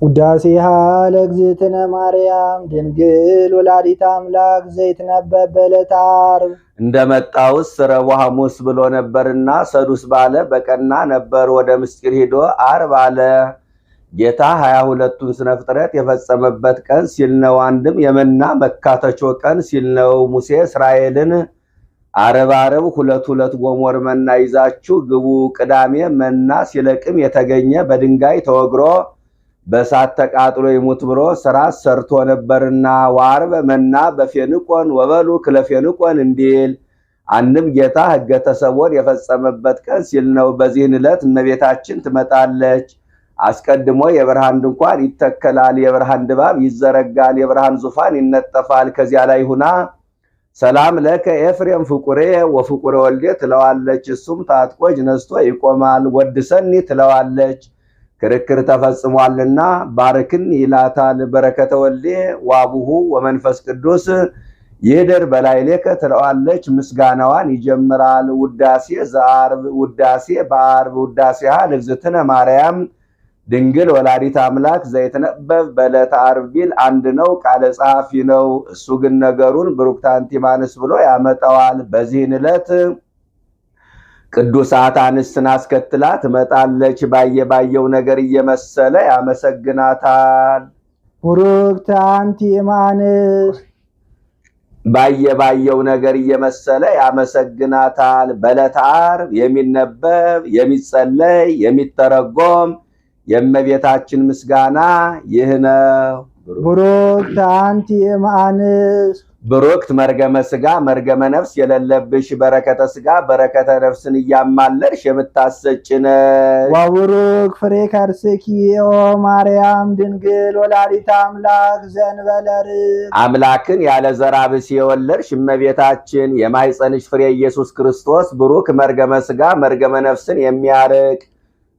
ውዳሴሃ ለእግዝእትነ ማርያም ድንግል ወላዲተ አምላክ ዘይትነበብ በዕለተ ዓርብ። እንደመጣውስ ረቡዕ ሐሙስ ብሎ ነበርና ሰዱስ ባለ በቀና ነበር። ወደ ምስጢር ሄዶ ዓርብ አለ። ጌታ 22ቱን ስነ ፍጥረት የፈጸመበት ቀን ሲል ነው። አንድም የመና መካተቾ ቀን ሲል ነው። ሙሴ እስራኤልን ዓርብ ሁለት ጎሞር መና ይዛችሁ ግቡ፣ ቅዳሜ መና ሲለቅም የተገኘ በድንጋይ ተወግሮ በእሳት ተቃጥሎ ይሙት ብሎ ሥርዓት ሰርቶ ነበርና ወዓርብ መና በፌንቆን ወበሉ ክለፌንቆን እንዲል አንድም ጌታ ሕገ ተሰቦን የፈጸመበት ቀን ሲል ነው። በዚህን ዕለት እመቤታችን ትመጣለች። አስቀድሞ የብርሃን ድንኳን ይተከላል፣ የብርሃን ድባብ ይዘረጋል፣ የብርሃን ዙፋን ይነጠፋል። ከዚያ ላይ ሁና ሰላም ለከ ኤፍሬም ፍቁሬ ወፍቁሬ ወልዴ ትለዋለች። እሱም ታጥቆ ነስቶ ይቆማል። ወድሰኒ ትለዋለች። ክርክር ተፈጽሟልና ባርክን ይላታል። በረከተ ወልዴ ዋቡሁ ወመንፈስ ቅዱስ ይህድር በላዕሌከ ትለዋለች። ምስጋናዋን ይጀምራል። ውዳሴ ዘዓርብ ውዳሴ በዓርብ ውዳሴሃ ለእግዝእትነ ማርያም ድንግል ወላዲተ አምላክ ዘይትነበብ በዕለተ ዓርብ ቢል አንድ ነው፣ ቃለ ጸሐፊ ነው። እሱ ግን ነገሩን ብሩክት አንቲማንስ ብሎ ያመጣዋል። በዚህን ዕለት ቅዱሳት አንስትን አስከትላ ትመጣለች። ባየው ነገር እየመሰለ ያመሰግናታል። ቡሩክት አንቲ እማንስ ባየው ነገር እየመሰለ ያመሰግናታል። በዕለተ ዓርብ የሚነበብ የሚጸለይ የሚተረጎም የእመቤታችን ምስጋና ይህ ነው። ቡሩክት አንቲ እምአንስት ብሩክት መርገመ ሥጋ መርገመ ነፍስ የሌለብሽ በረከተ ሥጋ በረከተ ነፍስን እያማለድሽ የምታሰጭ ነሽ። ወቡሩክ ፍሬ ከርስኪ ኦ ማርያም ድንግል ወላዲተ አምላክ ዘእንበለ ርግብ አምላክን ያለ ዘራ ብእሲ የወለድሽ እመቤታችን የማኅፀንሽ ፍሬ ኢየሱስ ክርስቶስ ብሩክ መርገመ ሥጋ መርገመ ነፍስን የሚያርቅ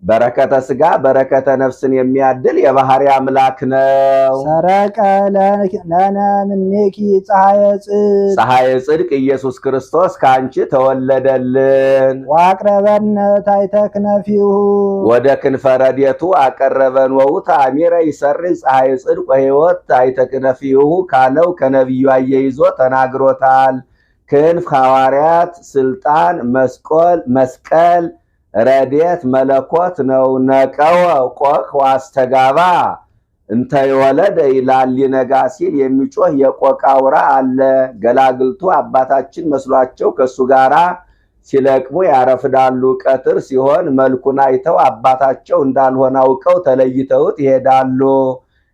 በረከተ ሥጋ በረከተ ነፍስን የሚያድል የባህሪ አምላክ ነው። ሰረቀ ለነ ምኔኪ ፀሐየ ጽድቅ ኢየሱስ ክርስቶስ ከአንቺ ተወለደልን። ወአቅረበነ ታሕተ ክነፊሁ ወደ ክንፈ ረድኤቱ አቀረበን። ወውእቱ አሚረ ይሠርይ ፀሐየ ጽድቅ ወሕይወት ታሕተ ክነፊሁ ካለው ከነቢዩ አያይዞ ተናግሮታል። ክንፍ ሐዋርያት፣ ስልጣን መስቀል ረድኤት መለኮት ነው። ነቀወ ቆቅ ዋስተጋባ እንተ የወለደ ይላል። ሊነጋ ሲል የሚጮህ የቆቅ አውራ አለ። ገላግልቱ አባታችን መስሏቸው ከሱ ጋራ ሲለቅሙ ያረፍዳሉ። ቀትር ሲሆን መልኩን አይተው አባታቸው እንዳልሆነ አውቀው ተለይተውት ይሄዳሉ።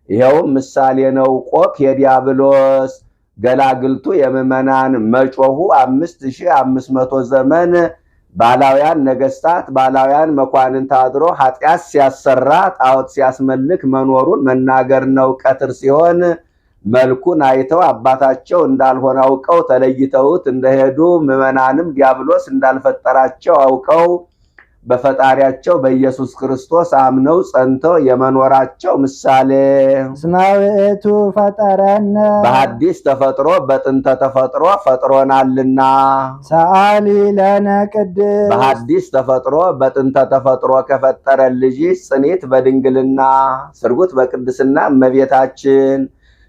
ይኸውም ምሳሌ ነው። ቆቅ የዲያብሎስ ገላግልቱ የምዕመናን መጮሁ 5500 ዘመን ባላውያን ነገስታት ባላውያን መኳንንት አድሮ ኃጢአት ሲያሰራ ጣዖት ሲያስመልክ መኖሩን መናገር ነው። ቀትር ሲሆን መልኩን አይተው አባታቸው እንዳልሆነ አውቀው ተለይተውት እንደሄዱ ምዕመናንም ዲያብሎስ እንዳልፈጠራቸው አውቀው በፈጣሪያቸው በኢየሱስ ክርስቶስ አምነው ጸንተው የመኖራቸው ምሳሌ። እስመ ውእቱ ፈጠረነ በሐዲስ ተፈጥሮ በጥንተ ተፈጥሮ ፈጥሮናልና። ሰአሊ ለነ ቅድስት በሐዲስ ተፈጥሮ በጥንተ ተፈጥሮ ከፈጠረን ልጅ ጽኔት በድንግልና ስርጉት በቅድስና እመቤታችን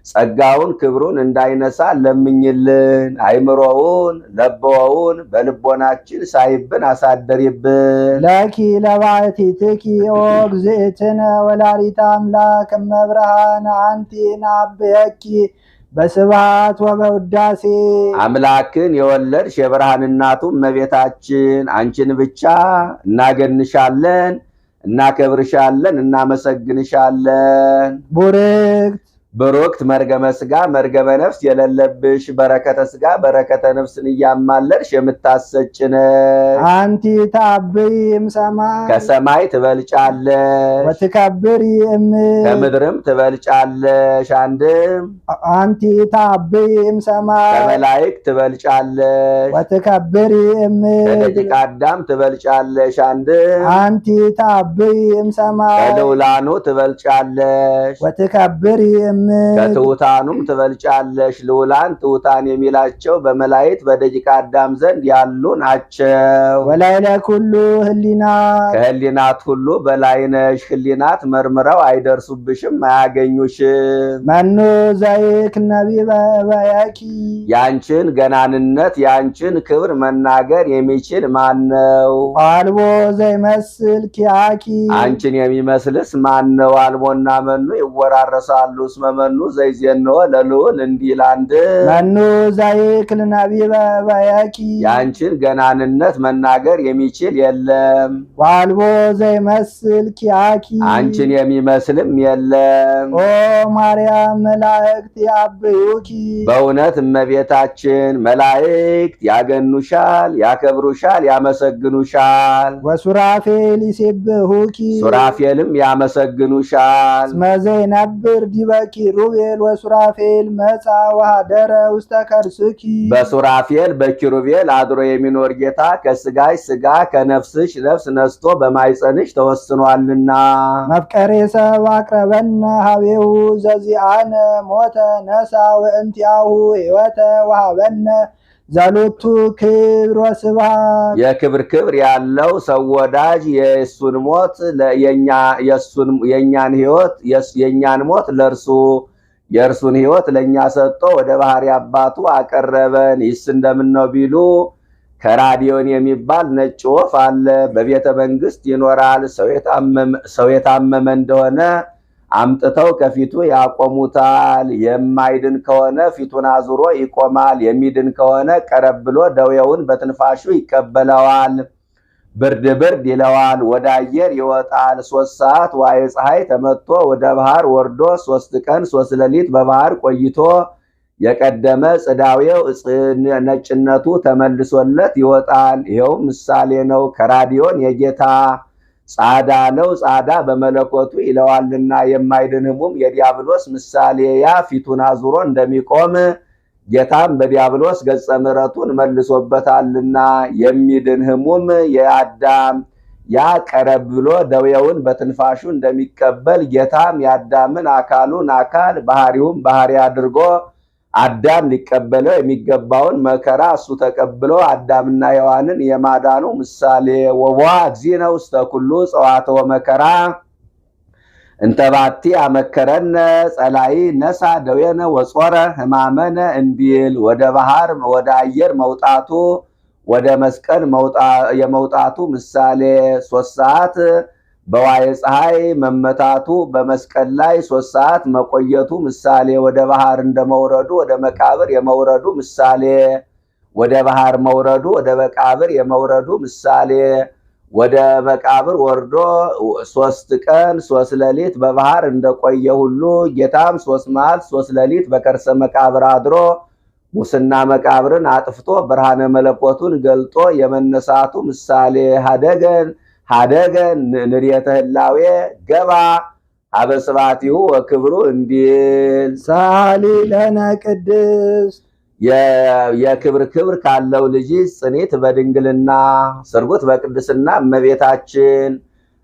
ጸጋውን ክብሩን እንዳይነሳ ለምኝልን። አይምሮውን ለበወውን በልቦናችን ሳይብን አሳደሪብን። ለኪ ለባሕቲትኪ ኦ እግዝእትነ ወላዲተ አምላክ እመብርሃን አንቲ ናብየኪ በስብሐት ወበውዳሴ አምላክን የወለድሽ የብርሃን እናቱ እመቤታችን አንቺን ብቻ እናገንሻለን፣ እናከብርሻለን፣ እናመሰግንሻለን። ብሩክት መርገመ ሥጋ መርገመ ነፍስ የሌለብሽ በረከተ ሥጋ በረከተ ነፍስን እያማለድሽ የምታሰጭ ነሽ። አንቲ ታብይ እምሰማይ ከሰማይ ትበልጫለሽ፣ ወትከብሪ ከምድርም ትበልጫለሽ። አንድም አንቲ ታብይ እምሰማይ ከመላእክት ትበልጫለሽ፣ ወትከብሪ ከደቂቀ አዳም ትበልጫለሽ። አንድም አንቲ ታብይ እምሰማይ ከልዑላኑ ትበልጫለሽ፣ ወትከብሪ ከትሑታኑም ትበልጫለሽ። ልዑላን ትሑታን የሚላቸው በመላእክት በደቂቀ አዳም ዘንድ ያሉ ናቸው። ወላይለ ኩሉ ህሊና ከህሊናት ሁሉ በላይ ነሽ። ህሊናት መርምረው አይደርሱብሽም፣ አያገኙሽም። መኑ ዘይክል ነቢበ በያኪ ያንቺን ገናንነት ያንቺን ክብር መናገር የሚችል ማን ነው? አልቦ ዘይመስል ኪያኪ አንቺን የሚመስልስ ማን ነው? አልቦና መኑ ይወራረሳሉ። እስመ መኑ ዘይዜንዎ ለልዑል እንዲል አንድ መኑ ዘይክል ነቢበ በያኪ ያንቺን ገናንነት መናገር የሚችል የለም። አልቦ ዘይመስል ኪያኪ አንቺን የሚመስልም የለም። ኦ ማርያም መላእክት ያብዩኪ በእውነት እመቤታችን መላእክት ያገኑሻል፣ ያከብሩሻል፣ ያመሰግኑሻል። ወሱራፌል ይሴብሑኪ ሱራፌልም ያመሰግኑሻል። እስመ ዘይነብር ዲበ ኪሩቤል ወሱራፌል መጻ ወኀደረ ውስተ ከርስኪ በሱራፌል በኪሩቤል አድሮ የሚኖር ጌታ ከስጋሽ ስጋ ከነፍስሽ ነፍስ ነስቶ በማይጸንሽ ተወስኗልና። መፍቀሬ ሰብ አቅረበነ ሀቤሁ ዘዚአነ ሞተ ነሳ ወእንቲአሁ ሕይወተ ወሀበነ ዛሎቱ ክብር ወስብሐት። የክብር ክብር ያለው ሰው ወዳጅ የእሱን ሞት የእኛን ሞት ለእርሱ የእርሱን ሕይወት ለእኛ ሰጥቶ ወደ ባህሪ አባቱ አቀረበን። ይህስ እንደምን ነው ቢሉ ከራዲዮን የሚባል ነጭ ወፍ አለ። በቤተ መንግስት ይኖራል። ሰው የታመመ እንደሆነ አምጥተው ከፊቱ ያቆሙታል። የማይድን ከሆነ ፊቱን አዙሮ ይቆማል። የሚድን ከሆነ ቀረብ ብሎ ደዌውን በትንፋሹ ይቀበለዋል። ብርድ ብርድ ይለዋል። ወደ አየር ይወጣል። 3 ሰዓት ዋይ ፀሐይ ተመቶ ወደ ባህር ወርዶ 3 ቀን 3 ሌሊት በባህር ቆይቶ የቀደመ ጽዳዌው ነጭነቱ ተመልሶለት ይወጣል። ይኸው ምሳሌ ነው። ከራዲዮን የጌታ ጻዳ ነው። ጻዳ በመለኮቱ ይለዋልና የማይድን ሕሙም የዲያብሎስ ምሳሌ ያ ፊቱን አዙሮ እንደሚቆም ጌታም በዲያብሎስ ገጸ ምሕረቱን መልሶበታልና የሚድን ሕሙም የአዳም ያ ቀረብ ብሎ ደዌውን በትንፋሹ እንደሚቀበል ጌታም የአዳምን አካሉን አካል ባህሪውን ባህሪ አድርጎ አዳም ሊቀበለው የሚገባውን መከራ እሱ ተቀብሎ አዳምና ሔዋንን የማዳኑ ምሳሌ ወዋ እግዚእነ ውስተ ኩሉ ጸዋትወ መከራ እንተባቲ አመከረነ ጸላይ ነሳ ደዌነ ወጾረ ሕማመነ እንዲል ወደ ባህር ወደ አየር መውጣቱ ወደ መስቀል የመውጣቱ ምሳሌ 3 ሰዓት በዋይ ፀሐይ መመታቱ በመስቀል ላይ 3 ሰዓት መቆየቱ ምሳሌ ወደ ባህር እንደመውረዱ ወደ መቃብር የመውረዱ ምሳሌ ወደ ባህር መውረዱ ወደ መቃብር የመውረዱ ምሳሌ ወደ መቃብር ወርዶ 3 ቀን 3 ሌሊት በባህር እንደቆየ ሁሉ ጌታም 3 መዓልት 3 ሌሊት በከርሰ መቃብር አድሮ ሙስና መቃብርን አጥፍቶ ብርሃነ መለኮቱን ገልጦ የመነሳቱ ምሳሌ ሀደገ ንርየተ ህላዌ ገባ አበስባቲሁ ወክብሩ እንዲል ሳሊ ለነ ቅድስት የክብር ክብር ካለው ልጅ ጽኔት በድንግልና ስርጉት በቅድስና እመቤታችን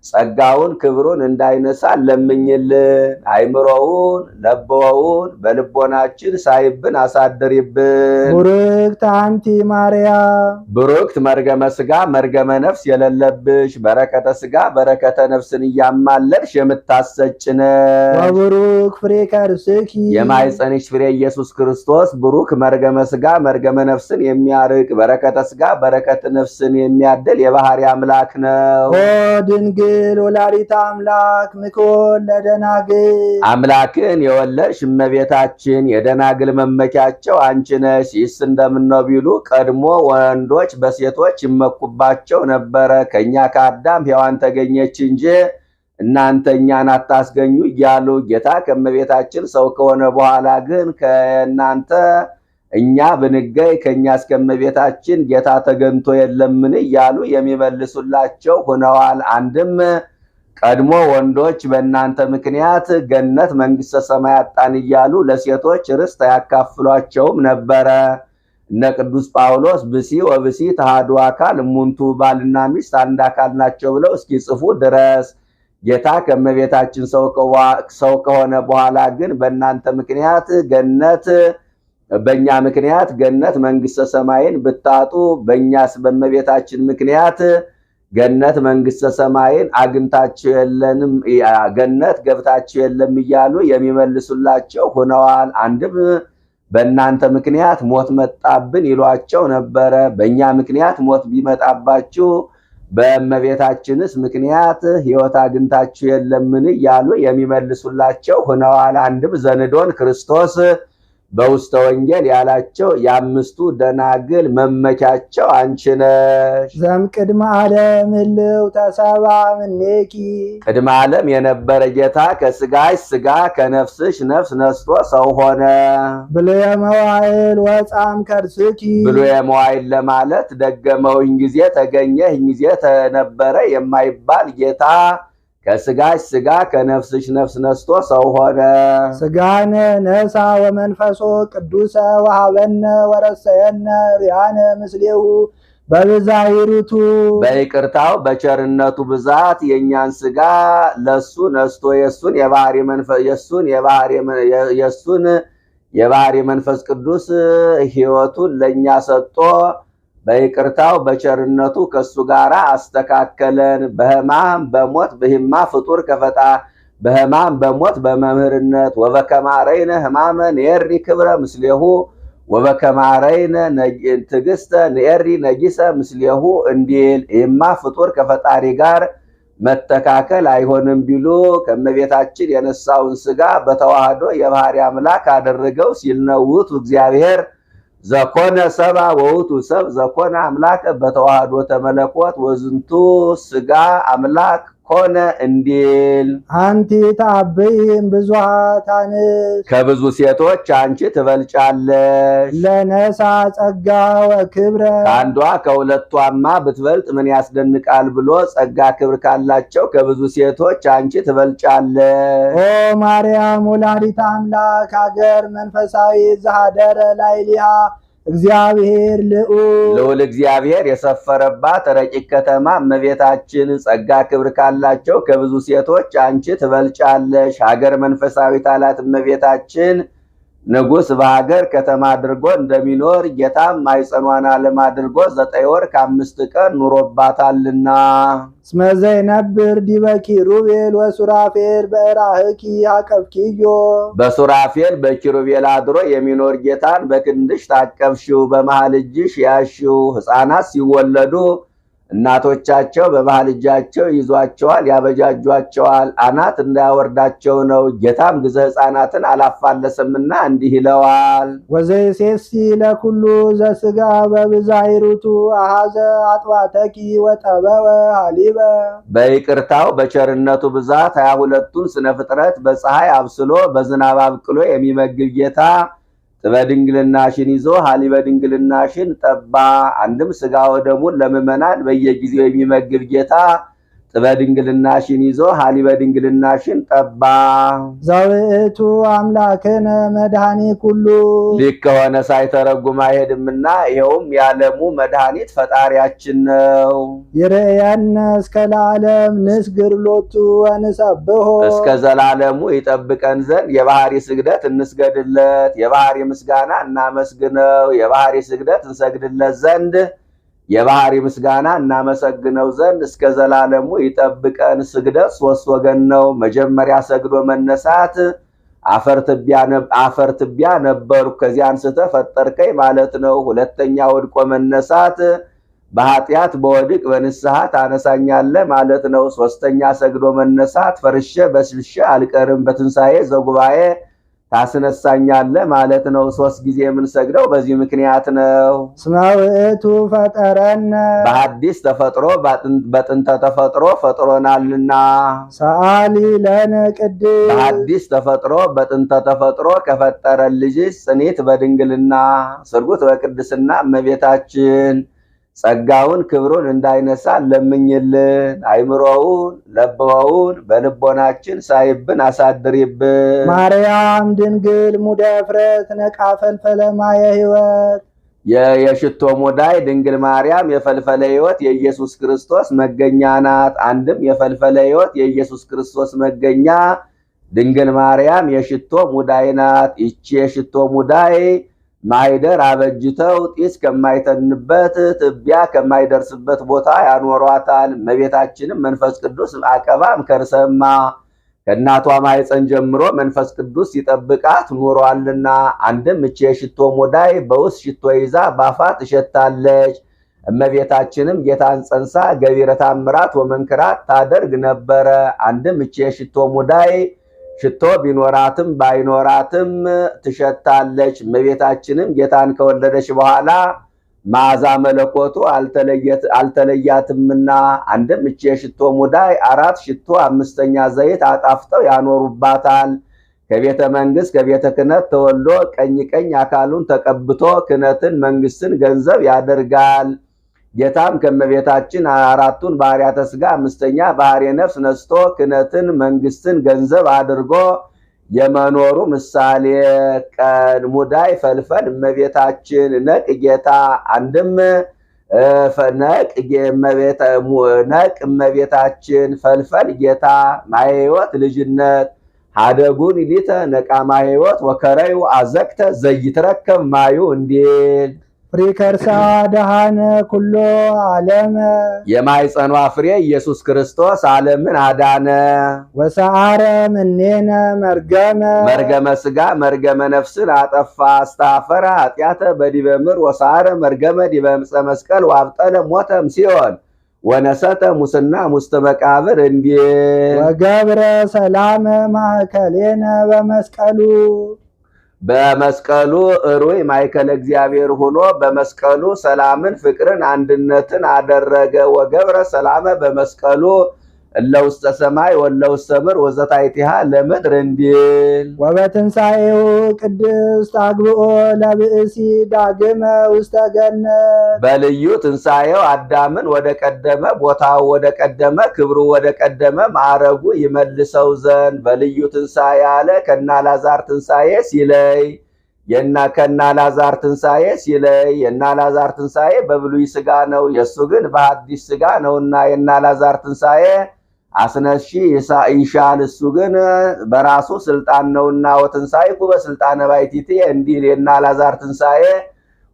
ጸጋውን ክብሩን እንዳይነሳ ለምኝልን። አይምሮውን ለበውን በልቦናችን ሳይብን አሳድሪብን። ቡርክት አንቲ ማርያም ብሩክት መርገመ ስጋ መርገመ ነፍስ የሌለብሽ በረከተ ስጋ በረከተ ነፍስን እያማለድሽ የምታሰጭነ ወብሩክ ፍሬ ከርስኪ የማይጸንሽ ፍሬ ኢየሱስ ክርስቶስ ብሩክ መርገመ ስጋ መርገመ ነፍስን የሚያርቅ በረከተ ስጋ በረከተ ነፍስን የሚያድል የባህሪ አምላክ ነው። ኦ ድንግል ወላዲተ አምላክ ምክወል ለደናግል አምላክን የወለድሽ እመቤታችን የደናግል መመኪያቸው አንቺ ነሽ። ይህስ እንደምን ነው ቢሉ ቀድሞ ወንዶች በሴቶች ይመኩባቸው ነበረ። ከኛ ከአዳም ሔዋን ተገኘች እንጂ እናንተ እኛን አታስገኙ እያሉ ጌታ ከእመቤታችን ሰው ከሆነ በኋላ ግን ከእናንተ እኛ ብንገኝ ከኛ እስከ እመቤታችን ጌታ ተገንቶ የለምን እያሉ የሚመልሱላቸው ሆነዋል። አንድም ቀድሞ ወንዶች በእናንተ ምክንያት ገነት መንግሥተ ሰማያት ጣን እያሉ ለሴቶች ርስት አያካፍሏቸውም ነበረ። እነ ቅዱስ ጳውሎስ ብሲ ወብሲ ተሃዱ አካል እሙንቱ ባልና ሚስት አንድ አካል ናቸው ብለው እስኪጽፉ ድረስ ጌታ ከመቤታችን ሰው ከሆነ በኋላ ግን በእኛ ምክንያት ገነት መንግስተ ሰማይን ብታጡ በእኛስ በመቤታችን ምክንያት ገነት መንግስተ ሰማይን አግኝታችሁ የለንም ገነት ገብታችሁ የለም እያሉ የሚመልሱላቸው ሆነዋል። አንድም በእናንተ ምክንያት ሞት መጣብን ይሏቸው ነበረ። በእኛ ምክንያት ሞት ቢመጣባችሁ በእመቤታችንስ ምክንያት ሕይወት አግኝታችሁ የለምን እያሉ የሚመልሱላቸው ሆነዋል። አንድም ዘንዶን ክርስቶስ በውስተ ወንጌል ያላቸው የአምስቱ ደናግል መመኪያቸው አንቺ ነሽ። ዘም ቅድመ ዓለም ህልው ተሰባ ምኔኪ ቅድመ ዓለም የነበረ ጌታ ከስጋሽ ስጋ ከነፍስሽ ነፍስ ነስቶ ሰው ሆነ። ብሉየ መዋዕል ወፃም ከርስኪ ብሉየ መዋዕል ለማለት ደገመውኝ ጊዜ ተገኘህ ጊዜ ተነበረ የማይባል ጌታ ከስጋሽ ስጋ ከነፍስሽ ነፍስ ነስቶ ሰው ሆነ። ስጋነ ነሳ ወመንፈሶ ቅዱሰ ወሀበነ ወረሰየነ ሪያነ ምስሌሁ በብዛይሩቱ በይቅርታው በቸርነቱ ብዛት የኛን ስጋ ለሱ ነስቶ የሱን የባህሪ መንፈስ ቅዱስ ሕይወቱን ለኛ ሰጥቶ በይቅርታው በቸርነቱ ከሱ ጋር አስተካከለን። በሕማም በሞት በህማ ፍጡር ከፈጣ በሕማም በሞት በመምህርነት ወበከማረይነ ሕማመ ንኤሪ ክብረ ምስሌሁ ወበከማረይነ ትዕግስተ ንኤሪ ነጊሰ ምስሌሁ እንዲል ይህማ ፍጡር ከፈጣሪ ጋር መተካከል አይሆንም ቢሉ ከመቤታችን የነሳውን ስጋ በተዋህዶ የባህሪ አምላክ አደረገው ሲል ነው። ውእቱ እግዚአብሔር ዘኮነ ሰባ ወውቱ ሰብ ዘኮነ አምላክ በተዋህዶ ተመለኮት ወዝንቱ ስጋ አምላክ ኮነ እንዲል አንቲ ታብይም ብዙሃት አንስት ከብዙ ሴቶች አንቺ ትበልጫለሽ። ለነሳ ጸጋ ወክብረ ከአንዷ ከሁለቷማ ብትበልጥ ምን ያስደንቃል ብሎ ጸጋ ክብር ካላቸው ከብዙ ሴቶች አንቺ ትበልጫለሽ። ኦ ማርያም ወላዲተ አምላክ አገር መንፈሳዊ ዘሃደረ ላይሊሃ እግዚአብሔር ልዑል እግዚአብሔር የሰፈረባት ረቂቅ ከተማ እመቤታችን ጸጋ ክብር ካላቸው ከብዙ ሴቶች አንቺ ትበልጫለሽ። ሀገር መንፈሳዊት አላት እመቤታችን ንጉሥ በሀገር ከተማ አድርጎ እንደሚኖር ጌታም ማኅፀኗን ዓለም አድርጎ 9 ወር ከ5 ቀን ኑሮባታልና። እስመ ዘይነብር ዲበ ኪሩቤል ወሱራፌል በእራህኪ አቀፍኪዮ በሱራፌል በኪሩቤል አድሮ የሚኖር ጌታን በክንድሽ ታቀፍሽው፣ በመሃል እጅሽ ያሽው። ሕፃናት ሲወለዱ እናቶቻቸው በመሃል እጃቸው ይዟቸዋል፣ ያበጃጇቸዋል፣ አናት እንዳያወርዳቸው ነው። ጌታም ግዘ ሕፃናትን አላፋለሰምና እንዲህ ይለዋል። ወዘይሴሲ ለኩሉ ዘስጋ በብዛይሩቱ አሃዘ አጥባተኪ ወጠበወ ሀሊበ በይቅርታው በቸርነቱ ብዛት 22ቱን ስነ ፍጥረት በፀሐይ አብስሎ በዝናብ አብቅሎ የሚመግብ ጌታ በድንግልናሽን ይዞ ሀሊበ ድንግልናሽን ጠባ። አንድም ስጋ ወደሙን ለምእመናን በየጊዜው የሚመግብ ጌታ በድንግልናሽን ይዞ ሀሊበ ድንግልናሽን ጠባ። ዘውእቱ አምላክነ መድኃኒት ኩሉ ሊቅ ከሆነ ሳይተረጉም አይሄድምና ይኸውም የዓለሙ መድኃኒት ፈጣሪያችን ነው። ይርየነ እስከ ለዓለም ንስግድ ሎቱ ወንሰብሖ እስከ ዘላለሙ ይጠብቀን ዘንድ የባህሪ ስግደት እንስገድለት፣ የባህሪ ምስጋና እናመስግነው። የባህሪ ስግደት እንሰግድለት ዘንድ የባህሪ ምስጋና እናመሰግነው ዘንድ እስከ ዘላለሙ ይጠብቀን። ስግደት 3 ወገን ነው። መጀመሪያ ሰግዶ መነሳት አፈር ትቢያ ነበርኩ ከዚያ አንስተህ ፈጠርከኝ ማለት ነው። ሁለተኛ ወድቆ መነሳት በኃጢአት በወድቅ በንስሐ ታነሳኛለህ ማለት ነው። ሶስተኛ ሰግዶ መነሳት ፈርሼ በስብሼ አልቀርም በትንሣኤ ዘጉባኤ ታስነሳኛለህ ማለት ነው። 3 ጊዜ የምንሰግደው በዚህ ምክንያት ነው። እስመ ውእቱ ፈጠረነ በአዲስ ተፈጥሮ በጥንተ ተፈጥሮ ፈጥሮናልና። ሰአሊ ለነ ቅድስት በአዲስ ተፈጥሮ በጥንተ ተፈጥሮ ከፈጠረን ልጅሽ ጽኒት በድንግልና ስርጉት በቅድስና እመቤታችን ጸጋውን ክብሩን እንዳይነሳ ለምኝልን። አይምሮውን ለብወውን በልቦናችን ሳይብን አሳድሪብን። ማርያም ድንግል ሙደፍረት ነቃ ፈልፈለ ማየ ሕይወት የሽቶ ሙዳይ ድንግል ማርያም የፈልፈለ ሕይወት የኢየሱስ ክርስቶስ መገኛ ናት። አንድም የፈልፈለ ሕይወት የኢየሱስ ክርስቶስ መገኛ ድንግል ማርያም የሽቶ ሙዳይ ናት። ይቺ የሽቶ ሙዳይ ማይደር አበጅተው ጢስ ከማይተንበት ትቢያ ከማይደርስበት ቦታ ያኖሯታል። እመቤታችንም መንፈስ ቅዱስ አቀባም ከርሰማ ከእናቷ ማኅፀን ጀምሮ መንፈስ ቅዱስ ይጠብቃት ኑሯልና። አንድም እቺ የሽቶ ሙዳይ በውስጥ ሽቶ ይዛ ባፋ ትሸታለች። እመቤታችንም ጌታን ጸንሳ ገቢረ ተአምራት ወመንክራት ታደርግ ነበረ። አንድም እቺ የሽቶ ሙዳይ ሽቶ ቢኖራትም ባይኖራትም ትሸታለች። እመቤታችንም ጌታን ከወለደች በኋላ መዓዛ መለኮቱ አልተለያትምና። አንድም እቺ የሽቶ ሙዳይ 4 ሽቶ 5ኛ ዘይት አጣፍተው ያኖሩባታል። ከቤተ መንግስት ከቤተ ክህነት ተወልዶ ቀኝ ቀኝ አካሉን ተቀብቶ ክህነትን መንግስትን ገንዘብ ያደርጋል። ጌታም ከመቤታችን 4ቱን ባህርያተ ሥጋ 5ኛ ባህርየ ነፍስ ነስቶ ክህነትን መንግስትን ገንዘብ አድርጎ የመኖሩ ምሳሌ ቀን ሙዳይ ፈልፈል እመቤታችን ነቅ ጌታ። አንድም ነቅ እመቤታችን ፈልፈል ጌታ ማየወት ልጅነት ሀደጉን ሊተ ነቃማ ሕይወት ወከረዩ አዘክተ ዘይትረከብ ማዩ እንዲል ፍሬከርሳ ደሃነ ኩሎ ዓለም የማኅፀኗ ፍሬ ኢየሱስ ክርስቶስ ዓለምን አዳነ። ወሰዓረ ምኔነ መርገመ ሥጋ መርገመ ነፍስን አጠፋ። አስተአፈረ ኃጢአተ በዲበ ምድር ወሰዓረ መርገመ ዲበ ዕፀ መስቀል ወአብጠለ ሞተም ሲኦል ወነሰተ ሙስና ሙስተ መቃብር እንዲል ወገብረ ሰላም ማእከሌነ በመስቀሉ እሩይ ማእከለ እግዚአብሔር ሆኖ በመስቀሉ ሰላምን ፍቅርን አንድነትን አደረገ። ወገብረ ሰላመ በመስቀሉ እለውስተ ሰማይ ወለውስተ ምድር ወዘታይቲሃ ለምድር እንዲል ወበትንሣኤው ቅድስት አግብኦ ለብእሲ ዳግመ ውስተ ገነት በልዩ ትንሣኤው አዳምን ወደ ቀደመ ቦታው ወደ ቀደመ ክብሩ ወደ ቀደመ ማዕረጉ ይመልሰው ዘንድ በልዩ ትንሣኤ አለ። ከናላዛር ትንሣኤ ሲለይ ከናላዛር ትንሣኤ ሲለይ የናላዛር ትንሣኤ በብሉይ ሥጋ ነው፣ የሱ ግን በሐዲስ ሥጋ ነውና የናላዛር ትንሣኤ አስነሺ ይሻል፣ እሱ ግን በራሱ ስልጣን ነውና። ወትንሣኤኩ በስልጣነ ባሕቲት እንዲል የናላዛር ትንሣኤ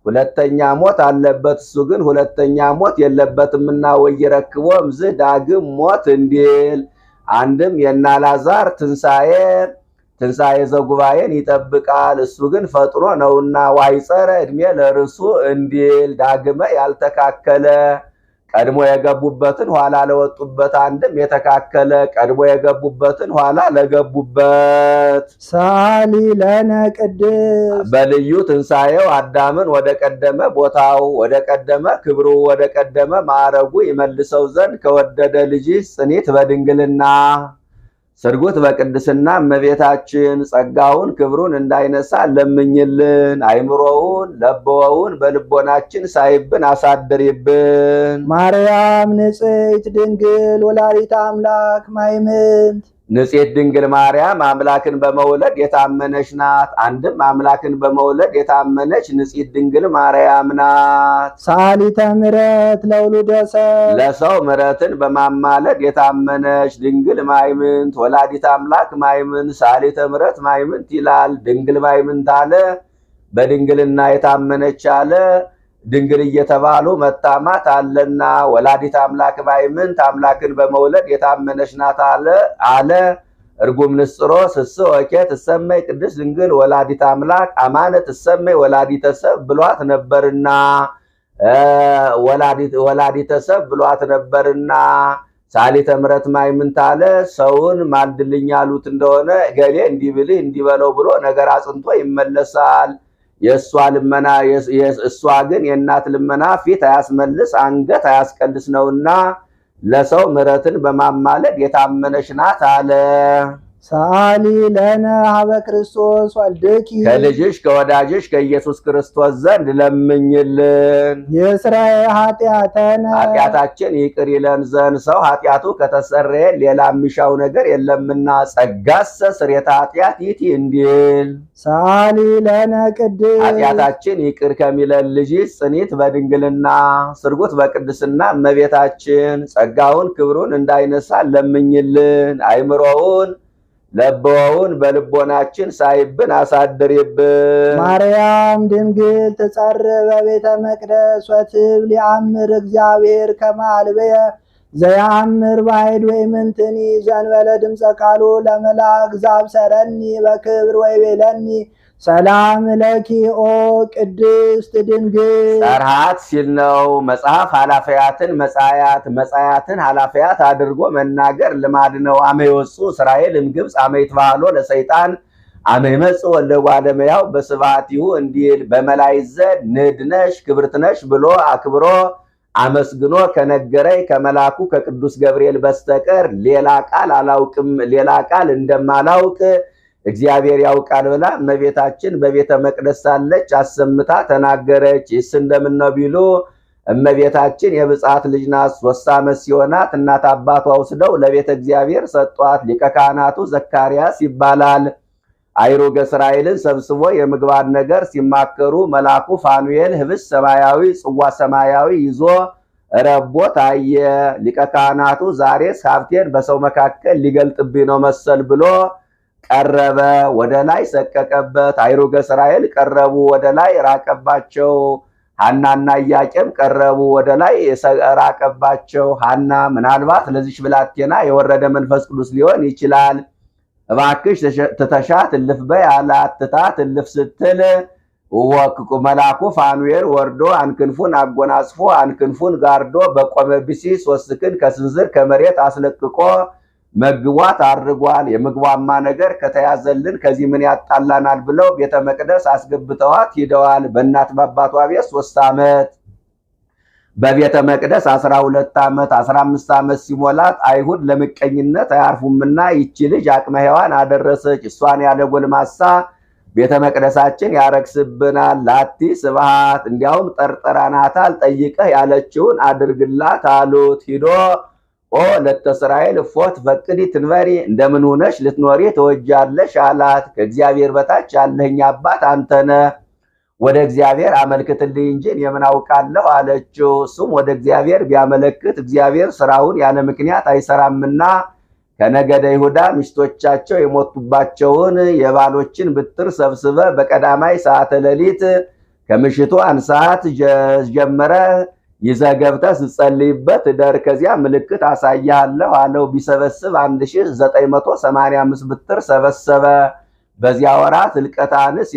ሁለተኛ ሞት አለበት፣ እሱ ግን ሁለተኛ ሞት የለበትምና። ወይረክቦ እምዝ ዳግም ሞት እንዲል አንድም የናላዛር ትንሣኤ ዘጉባኤን ይጠብቃል፣ እሱ ግን ፈጥኖ ነውና። ዋይጸረ ዕድሜ ለርሱ እንዲል ዳግመ ያልተካከለ ቀድሞ የገቡበትን ኋላ ለወጡበት አንድም የተካከለ ቀድሞ የገቡበትን ኋላ ለገቡበት። ሳሊ ለነ ቅድስ በልዩ ትንሣኤው አዳምን ወደ ቀደመ ቦታው ወደ ቀደመ ክብሩ ወደ ቀደመ ማዕረጉ ይመልሰው ዘንድ ከወደደ ልጅ ጽኒት በድንግልና ስርጉት በቅድስና እመቤታችን ጸጋውን ክብሩን እንዳይነሳ ለምኝልን። አይምሮውን ለበወውን በልቦናችን ሳይብን አሳድሪብን። ማርያም ንጽሕት ድንግል ወላዲተ አምላክ ማይምንት ንጽሕት ድንግል ማርያም አምላክን በመውለድ የታመነች ናት። አንድም አምላክን በመውለድ የታመነች ንጽሕት ድንግል ማርያም ናት። ሳሊተ ምሕረት ለውሉደ ሰብ ለሰው ምሕረትን በማማለድ የታመነች ድንግል ማይምንት ወላዲተ አምላክ ማይምንት ሳሊተ ምሕረት ማይምንት ይላል። ድንግል ማይምንት አለ በድንግልና የታመነች አለ። ድንግል እየተባሉ መታማት አለና ወላዲተ አምላክ ማይምንት አምላክን በመውለድ የታመነች ናት አለ። እርጉም ንስጥሮስ ወኬ ትሰመይ ቅድስት ድንግል ወላዲተ አምላክ አማነ ትሰመይ ወላዲተ ሰብ ብሏት ነበርና ወላዲተ ሰብ ብሏት ነበርና ሳሊተ ምሕረት ማይምንት አለ። ሰውን ማልድልኝ ያሉት እንደሆነ ገሌ እንዲብልህ እንዲበለው ብሎ ነገር አጽንቶ ይመለሳል። የእሷ ግን የእናት ልመና ፊት አያስመልስ አንገት አያስቀልስ ነውና ለሰው ምሕረትን በማማለድ የታመነች ናት አለ። ሰአሊ ለነ ሀበ ክርስቶስ ወልድኪ ከልጅሽ ከወዳጅሽ ከኢየሱስ ክርስቶስ ዘንድ ለምኝልን። የእስራኤ ኃጢአተነ ኃጢአታችን ይቅር ይለን ዘንድ ሰው ኃጢአቱ ከተሰረየ ሌላ የሚሻው ነገር የለምና ጸጋሰ ስርየተ ኃጢአት ይእቲ እንዲል። ሰአሊ ለነ ቅድስት ኃጢአታችን ይቅር ከሚለን ልጅሽ ጽኒት በድንግልና ስርጉት በቅድስና እመቤታችን ጸጋውን ክብሩን እንዳይነሳ ለምኝልን። አይምሮውን ለበውን በልቦናችን ሳይብን አሳድሪብን። ማርያም ድንግል ትጸር በቤተ መቅደስ ወትብል ሊአምር እግዚአብሔር ከመ አልብየ ዘያምር ባዕድ ወይምንትኒ ዘእንበለ ድምፀ ቃሉ ለመልአክ ዘአብሰረኒ በክብር ወይቤለኒ ሰላም ለኪ ኦ ቅድስት ድንግል። ጸርሃት ሲል ነው። መጽሐፍ ኃላፊያትን መጻያት መጻያትን ኃላፊያት አድርጎ መናገር ልማድ ነው። አመ ይወፁ እስራኤል እምግብፅ አመ ይትባሃሎ ለሰይጣን አመ ይመጽእ ወልደ እጓለ እመሕያው በስብሐቲሁ እንዲል በመላእክት ዘንድ ንድነሽ ክብርትነሽ ብሎ አክብሮ አመስግኖ ከነገረኝ ከመላኩ ከቅዱስ ገብርኤል በስተቀር ሌላ ቃል አላውቅም፣ ሌላ ቃል እንደማላውቅ እግዚአብሔር ያውቃል ብላ እመቤታችን በቤተ መቅደስ ሳለች አሰምታ ተናገረች። ይህስ እንደምን ነው ቢሉ እመቤታችን የብፅዓት ልጅ ናት። 3 ዓመት ሲሆናት እናት አባቷ ወስደው ለቤተ እግዚአብሔር ሰጧት። ሊቀ ካህናቱ ዘካርያስ ይባላል። አይሩገ እስራኤልን ሰብስቦ የምግባር ነገር ሲማከሩ መልአኩ ፋኑኤል ህብስት ሰማያዊ ጽዋ ሰማያዊ ይዞ ረቦ ታየ። ሊቀ ካህናቱ ዛሬስ ሀብቴን በሰው መካከል ሊገልጥብኝ ነው መሰል ብሎ ቀረበ፣ ወደ ላይ ሰቀቀበት። አይሩገ እስራኤል ቀረቡ፣ ወደ ላይ ራቀባቸው። ሐናና ኢያቄም ቀረቡ፣ ወደ ላይ ራቀባቸው። ሐና ምናልባት ለዚች ብላቴና የወረደ መንፈስ ቅዱስ ሊሆን ይችላል፣ እባክሽ ትተሻት እልፍ በይ አላት። ትታት እልፍ ስትል መልአኩ ፋኑኤል ወርዶ አንክንፉን አጎናጽፎ አንክንፉን ጋርዶ በቆመ ብሲ 3 ክንድ ከስንዝር ከመሬት አስለቅቆ መግቧት አድርጓል። የምግቧማ ነገር ከተያዘልን ከዚህ ምን ያጣላናል ብለው ቤተ መቅደስ አስገብተዋት ሂደዋል። በእናት በአባቷ ቤት 3 ዓመት በቤተ መቅደስ 12 ዓመት 15 ዓመት ሲሞላት አይሁድ ለምቀኝነት አያርፉምና ይቺ ልጅ አቅመ ሔዋን አደረሰች። እሷን ያለ ጎልማሳ ቤተ መቅደሳችን ያረክስብናል። ላቲ ስብሐት እንዲያውም ጠርጥረናታል፣ ጠይቀህ ያለችውን አድርግላት አሉት። ሂዶ ኦ ለተስራኤል እፎት ፈቅዲ ትንበሪ እንደምን ሆነሽ ልትኖሪ ተወጃለሽ አላት። ከእግዚአብሔር በታች ያለኝ አባት አንተነ ወደ እግዚአብሔር አመልክትልኝ እንጂ የምን አውቃለሁ አለችው። እሱም ወደ እግዚአብሔር ቢያመለክት እግዚአብሔር ስራውን ያለ ምክንያት አይሰራምና ከነገደ ይሁዳ ሚስቶቻቸው የሞቱባቸውን የባሎችን ብትር ሰብስበ በቀዳማይ ሰዓተ ሌሊት ከምሽቱ 1 ሰዓት ጀመረ ይዘህ ገብተህ ስትጸልይበት እደር፣ ከዚያ ምልክት አሳያለሁ አለው። ቢሰበስብ 1985 ብትር ሰበሰበ። በዚያ ወራት ሕልቀተ አንስት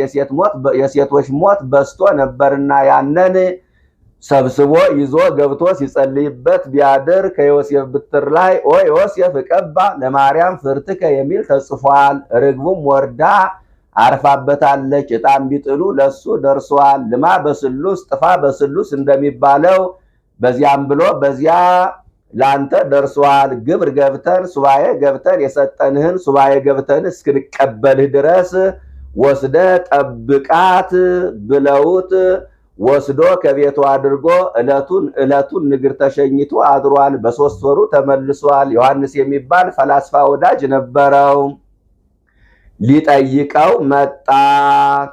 የሴቶች ሞት በዝቶ ነበርና ያንን ሰብስቦ ይዞ ገብቶ ሲጸልይበት ቢያድር ከዮሴፍ ብትር ላይ ኦ ዮሴፍ እቀባ ለማርያም ፍርትከ የሚል ተጽፏል። ርግቡም ወርዳ አርፋበታለች። ዕጣን ቢጥሉ ለሱ ደርሷል። ልማ በስሉስ ጥፋ በስሉስ እንደሚባለው በዚያም ብሎ በዚያ ላንተ ደርሷል። ግብር ገብተን ሱባኤ ገብተን የሰጠንህን ሱባኤ ገብተን እስክንቀበልህ ድረስ ወስደ ጠብቃት ብለውት ወስዶ ከቤቱ አድርጎ ዕለቱን ንግር ተሸኝቶ አድሯል። በ3 ወሩ ተመልሷል። ዮሐንስ የሚባል ፈላስፋ ወዳጅ ነበረው። ሊጠይቀው መጣ።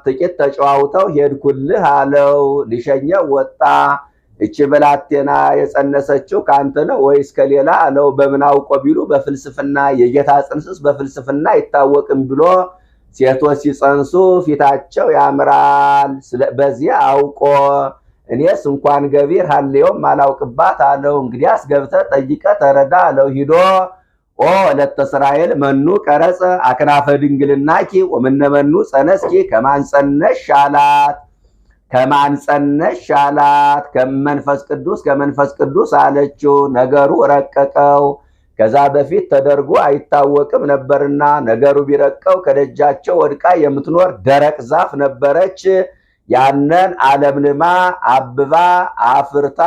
ጥቂት ተጨዋውተው ሄድኩልህ አለው። ሊሸኘው ወጣ። እቺ ብላቴና የጸነሰችው ካንተ ነው ወይስ ከሌላ አለው። በምን አውቆ ቢሉ በፍልስፍና የጌታ ጽንስስ በፍልስፍና አይታወቅም ብሎ ሴቶች ሲጸንሱ ፊታቸው ያምራል፣ በዚህ አውቆ እኔስ እንኳን ገቢር ሀሌዮም አላውቅባት አለው። እንግዲያስ ገብተህ ጠይቀህ ተረዳ አለው። ሂዶ ኦ ለተ እስራኤል መኑ ቀረጸ አክናፈ ድንግልናኪ ወምነመኑ ጸነስኪ ከማንጸነሽ አላት። ከማንጸነሽ አላት። ከመንፈስ ቅዱስ አለችው። ነገሩ ረቀቀው። ከዛ በፊት ተደርጎ አይታወቅም ነበርና ነገሩ ቢረቀው ከደጃቸው ወድቃ የምትኖር ደረቅ ዛፍ ነበረች። ያንን አለምልማ አብባ አፍርታ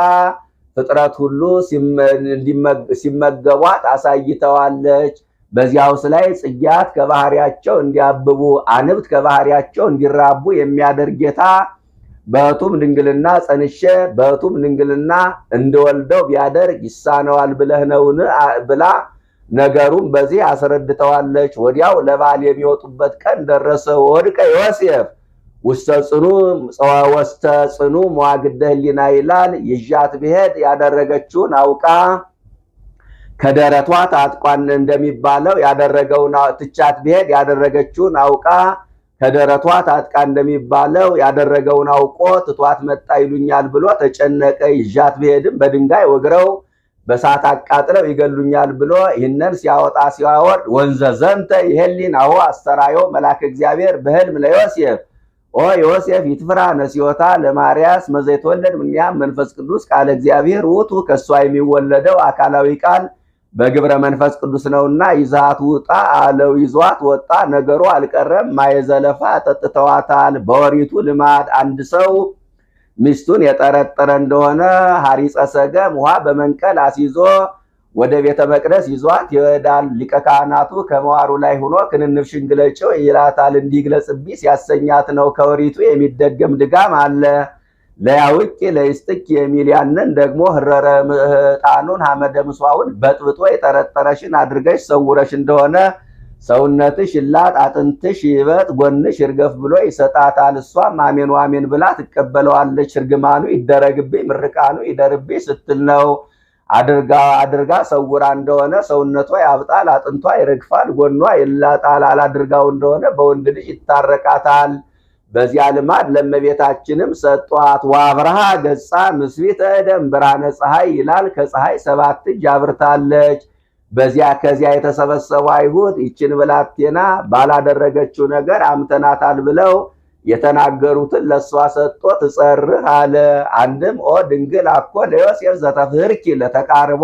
ፍጥረት ሁሉ ሲመገቧት አሳይተዋለች። በዚያውስ ላይ ጽጌያት ከባህሪያቸው እንዲያብቡ አንብት ከባህሪያቸው እንዲራቡ የሚያደርግ ጌታ በሕቱም ድንግልና ጸንሼ በሕቱም ድንግልና እንደወልደው ቢያደርግ ይሳነዋል ብለህ ነውን ብላ ነገሩም በዚህ አስረድተዋለች። ወዲያው ለበዓል የሚወጡበት ቀን ደረሰ። ወድቀ ዮሴፍ ውስተ ጽኑ መዋግደ ሕሊና ይላል። ይዣት ብሄድ ያደረገችውን አውቃ ከደረቷ ታጥቋን እንደሚባለው ያደረገውን ትቻት ብሄድ ያደረገችውን አውቃ ከደረቷ ታጥቃ እንደሚባለው ያደረገውን አውቆ ትቷት መጣ ይሉኛል ብሎ ተጨነቀ። ይዣት ብሄድም በድንጋይ ወግረው በሳት አቃጥለው ይገሉኛል ብሎ ይህንን ሲያወጣ ሲያወርድ ወንዘ ዘንተ ይሄሊን አሁ አስተራዮ መልአከ እግዚአብሔር በሕልም ለዮሴፍ ኦ ዮሴፍ ይትፍራ ነሲዮታ ለማርያስ መዘይትወለድ ምንያም መንፈስ ቅዱስ ቃለ እግዚአብሔር ውቱ ከሷ የሚወለደው አካላዊ ቃል በግብረ መንፈስ ቅዱስ ነውና ይዛት ውጣ አለው። ይዟት ወጣ። ነገሩ አልቀረም። ማየዘለፋ ጠጥተዋታል። በወሪቱ ልማድ አንድ ሰው ሚስቱን የጠረጠረ እንደሆነ ሐሪፀ ሰገም ውሃ በመንቀል አስይዞ ወደ ቤተ መቅደስ ይዟት ይወዳል። ሊቀ ካህናቱ ከመዋሩ ላይ ሆኖ ክንንፍ ሽንግለጨው ይላታል። እንዲግለጽብኝ ሲያሰኛት ነው። ከወሪቱ የሚደገም ድጋም አለ። ለያውቂ ለይስጥክ የሚል ያንን ደግሞ ህረረ ዕጣኑን ሐመደ ምሷውን በጥብጦ የጠረጠረሽን አድርገሽ ሰውረሽ እንደሆነ ሰውነትሽ ይላጥ፣ አጥንትሽ ይበጥ፣ ጎንሽ ይርገፍ ብሎ ይሰጣታል። እሷም አሜን አሜን ብላ ትቀበለዋለች። እርግማኑ ይደረግብኝ ምርቃኑ ይደርብኝ ስትል ነው። አድርጋ ሰውራ እንደሆነ ሰውነቷ ያብጣል፣ አጥንቷ ይረግፋል፣ ጎኗ ይላጣል። አላድርጋው እንደሆነ በወንድ ልጅ ይታረቃታል። በዚያ ልማድ ለእመቤታችንም ሰጧት። ወአብርሃ ገጻ ምስቢተ ደም ብርሃነ ፀሐይ ይላል። ከፀሐይ 7 እጅ አብርታለች። ከዚያ የተሰበሰቡ አይሁድ ይችን ብላቴና ባላደረገችው ነገር አምተናታል ብለው የተናገሩትን ለሷ ሰጥቶ ትጸርህ አለ። አንድም ኦ ድንግል አኮ ለዮሴፍ ዘተፍህርኪ ለተቃርቦ